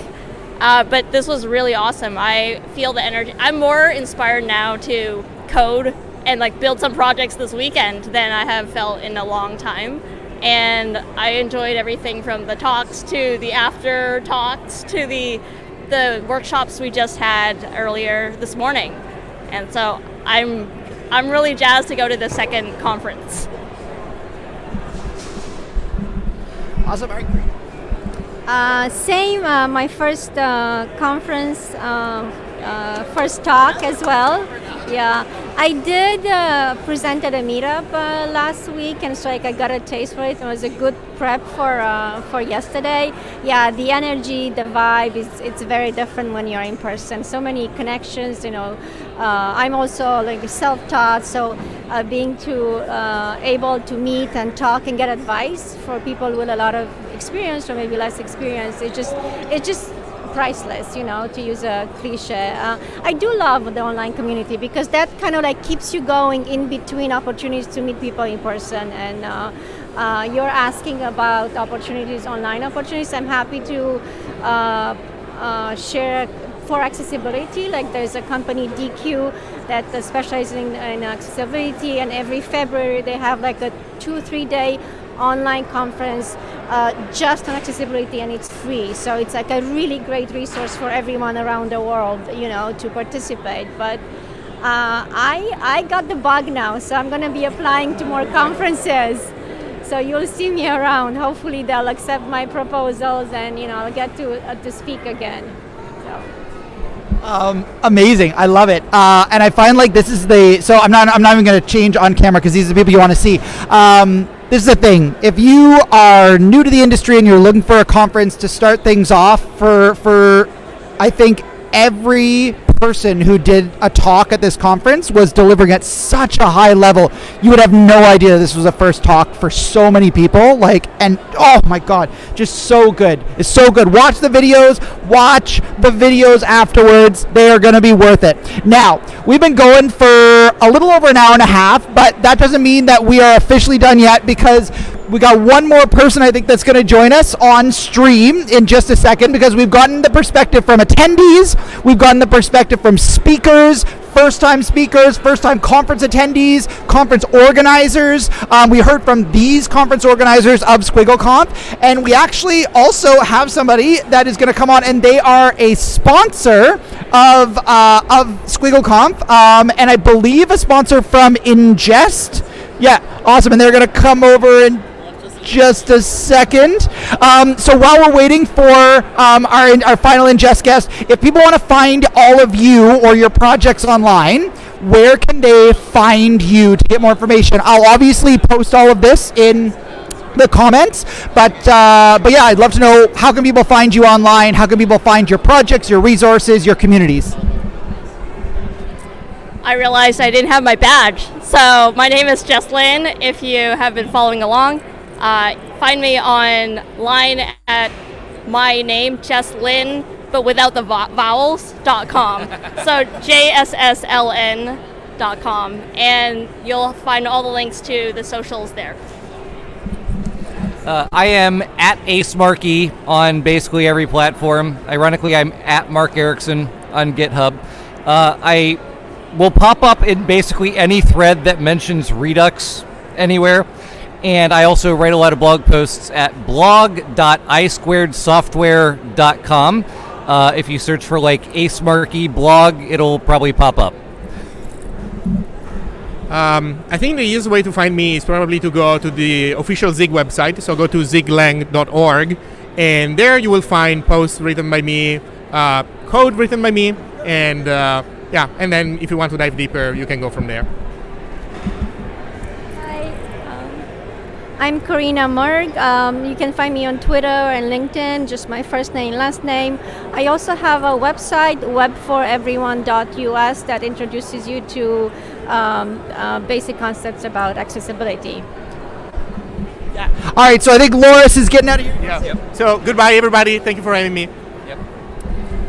[SPEAKER 11] but this was really awesome. I feel the energy. I'm more inspired now to code and build some projects this weekend than I have felt in a long time. And I enjoyed everything from the talks to the after talks to the workshops we just had earlier this morning. And so I'm really jazzed to go to the second conference.
[SPEAKER 1] Awesome.
[SPEAKER 10] Same, my first conference, first talk as well. Yeah, I did present at a meetup last week, and so I got a taste for it. It was a good prep for yesterday. Yeah, the energy, the vibe it's very different when you're in person. So many connections. I'm also self-taught, so being able to meet and talk and get advice for people with a lot of experience or maybe less experience. It's just priceless, to use a cliche. I do love the online community because that kind of keeps you going in between opportunities to meet people in person. And you're asking about opportunities, online opportunities. I'm happy to share for accessibility. There's a company, DQ, that specializes in accessibility, and every February they have a 2-3 day online conference just on accessibility, and it's free. So it's a really great resource for everyone around the world, to participate. But I got the bug now, so I'm going to be applying to more conferences. So you'll see me around. Hopefully they'll accept my proposals, and I'll get to speak again.
[SPEAKER 1] Amazing. I love it. And I find this is so I'm not even going to change on camera because these are the people you want to see. This is the thing. If you are new to the industry and you're looking for a conference to start things off for I think every person who did a talk at this conference was delivering at such a high level. You would have no idea this was a first talk for so many people. And oh my God, just so good. It's so good. Watch the videos afterwards. They are going to be worth it. Now, we've been going for a little over an hour and a half, but that doesn't mean that we are officially done yet, because we got one more person I think that's going to join us on stream in just a second, because we've gotten the perspective from attendees, we've gotten the perspective from speakers, first-time conference attendees, conference organizers. We heard from these conference organizers of SquiggleConf, and we actually also have somebody that is going to come on, and they are a sponsor of SquiggleConf, and I believe a sponsor from Ingest. Yeah, awesome, and they're going to come over in just a second. So while we're waiting for our final Ingest guest, if people want to find all of you or your projects online, where can they find you to get more information? I'll obviously post all of this in the comments, but yeah, I'd love to know, how can people find you online? How can people find your projects, your resources, your communities?
[SPEAKER 11] I realized I didn't have my badge. So my name is Jess Lynn, if you have been following along. Find me online at my name, Jess Lynn, but without the vowels.com. So JSSLN.com. And you'll find all the links to the socials there.
[SPEAKER 9] I am at AceMarkey on basically every platform. Ironically, I'm at Mark Erickson on GitHub. I will pop up in basically any thread that mentions Redux anywhere. And I also write a lot of blog posts at blog.isquaredsoftware.com. If you search for AceMarkey blog, it'll probably pop up.
[SPEAKER 6] I think the easiest way to find me is probably to go to the official Zig website. So go to ziglang.org, and there you will find posts written by me, code written by me, and and then if you want to dive deeper, you can go from there.
[SPEAKER 10] I'm Karina Murg. You can find me on Twitter and LinkedIn, just my first name, last name. I also have a website, webforeveryone.us, that introduces you to basic concepts about accessibility.
[SPEAKER 1] Yeah. All right, so I think Loris is getting out of here.
[SPEAKER 6] Yeah. Yep. So goodbye, everybody. Thank you for having me.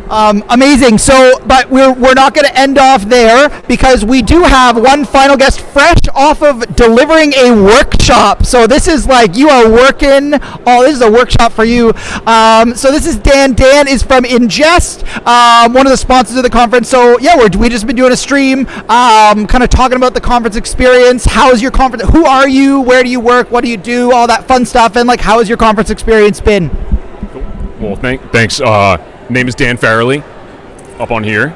[SPEAKER 1] Amazing. So, but we're not going to end off there, because we do have one final guest fresh off of delivering a workshop. So this is you are working. Oh, this is a workshop for you. So this is Dan. Dan is from Ingest, one of the sponsors of the conference. So yeah, we just been doing a stream, kind of talking about the conference experience. How is your conference? Who are you? Where do you work? What do you do? All that fun stuff. And how has your conference experience been?
[SPEAKER 12] Cool. Well, thanks. Name is Dan Farrelly, up on here.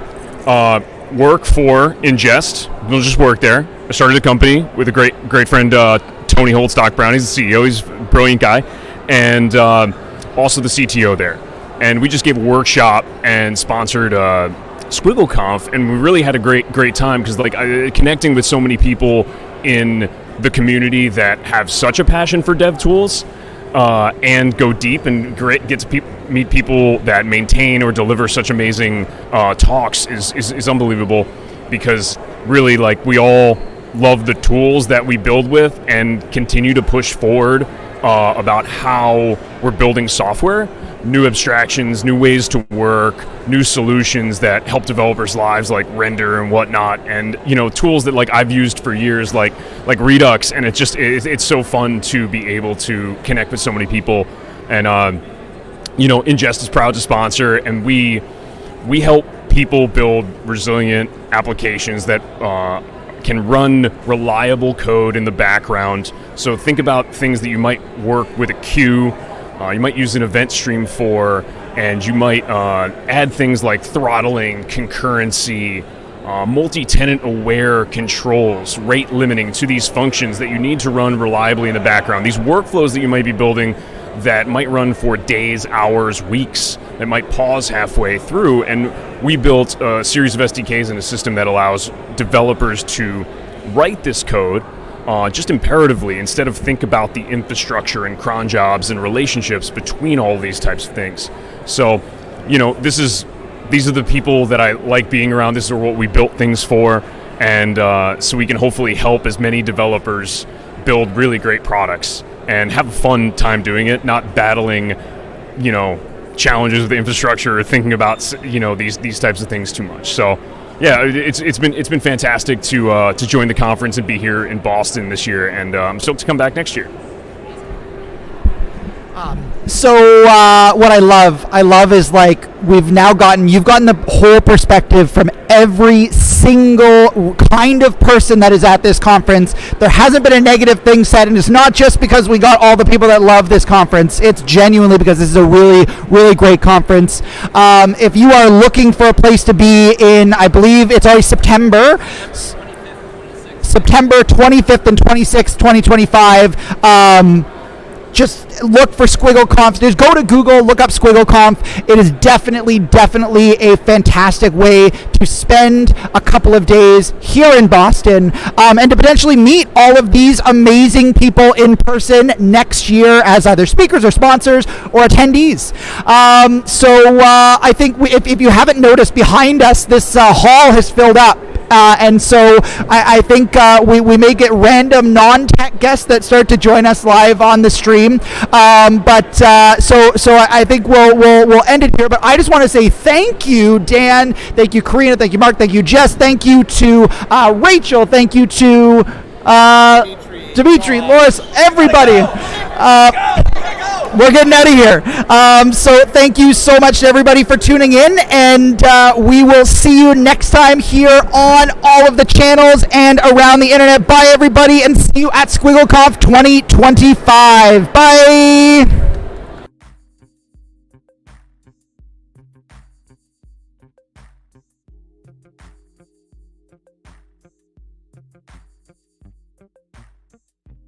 [SPEAKER 12] Work for Ingest. Don't just work there. I started a company with a great friend, Tony Holdstock Brown. He's the CEO. He's a brilliant guy, and also the CTO there. And we just gave a workshop and sponsored SquiggleConf, and we really had a great time, because connecting with so many people in the community that have such a passion for dev tools. And go deep and get to meet people that maintain or deliver such amazing talks is unbelievable, because really we all love the tools that we build with and continue to push forward about how we're building software, new abstractions, new ways to work, new solutions that help developers' lives, like render and whatnot, and tools that I've used for years, like Redux, and it's so fun to be able to connect with so many people. And Ingest is proud to sponsor, and we help people build resilient applications that can run reliable code in the background. So think about things that you might work with a queue, you might use an event stream for, and you might add things like throttling, concurrency, multi-tenant aware controls, rate limiting to these functions that you need to run reliably in the background. These workflows that you might be building that might run for days, hours, weeks, that might pause halfway through. And we built a series of SDKs and a system that allows developers to write this code just imperatively, instead of think about the infrastructure and cron jobs and relationships between all these types of things. So, this is these are the people that I like being around. This is what we built things for, and so we can hopefully help as many developers build really great products and have a fun time doing it, not battling, challenges with the infrastructure or thinking about, these types of things too much. So, yeah, it's been fantastic to join the conference and be here in Boston this year, and I'm stoked to come back next year.
[SPEAKER 1] So what I love is like you've gotten the whole perspective from every single kind of person that is at this conference. There hasn't been a negative thing said, and it's not just because we got all the people that love this conference. It's genuinely because this is a really, really great conference. If you are looking for a place to be in, I believe it's already September 25th and 26th, 2025. Just look for SquiggleConf. Just go to Google, look up SquiggleConf. It is definitely a fantastic way to spend a couple of days here in Boston, and to potentially meet all of these amazing people in person next year as either speakers or sponsors or attendees. So I think if you haven't noticed, behind us, this hall has filled up. And so I think we may get random non-tech guests that start to join us live on the stream. But I think we'll end it here. But I just want to say thank you, Dan. Thank you, Karina. Thank you, Mark. Thank you, Jess. Thank you to Rachel. Thank you to Dimitri, Loris, everybody. We're getting out of here. So thank you so much to everybody for tuning in, and we will see you next time here on all of the channels and around the internet. Bye, everybody, and see you at SquiggleConf 2025. Bye.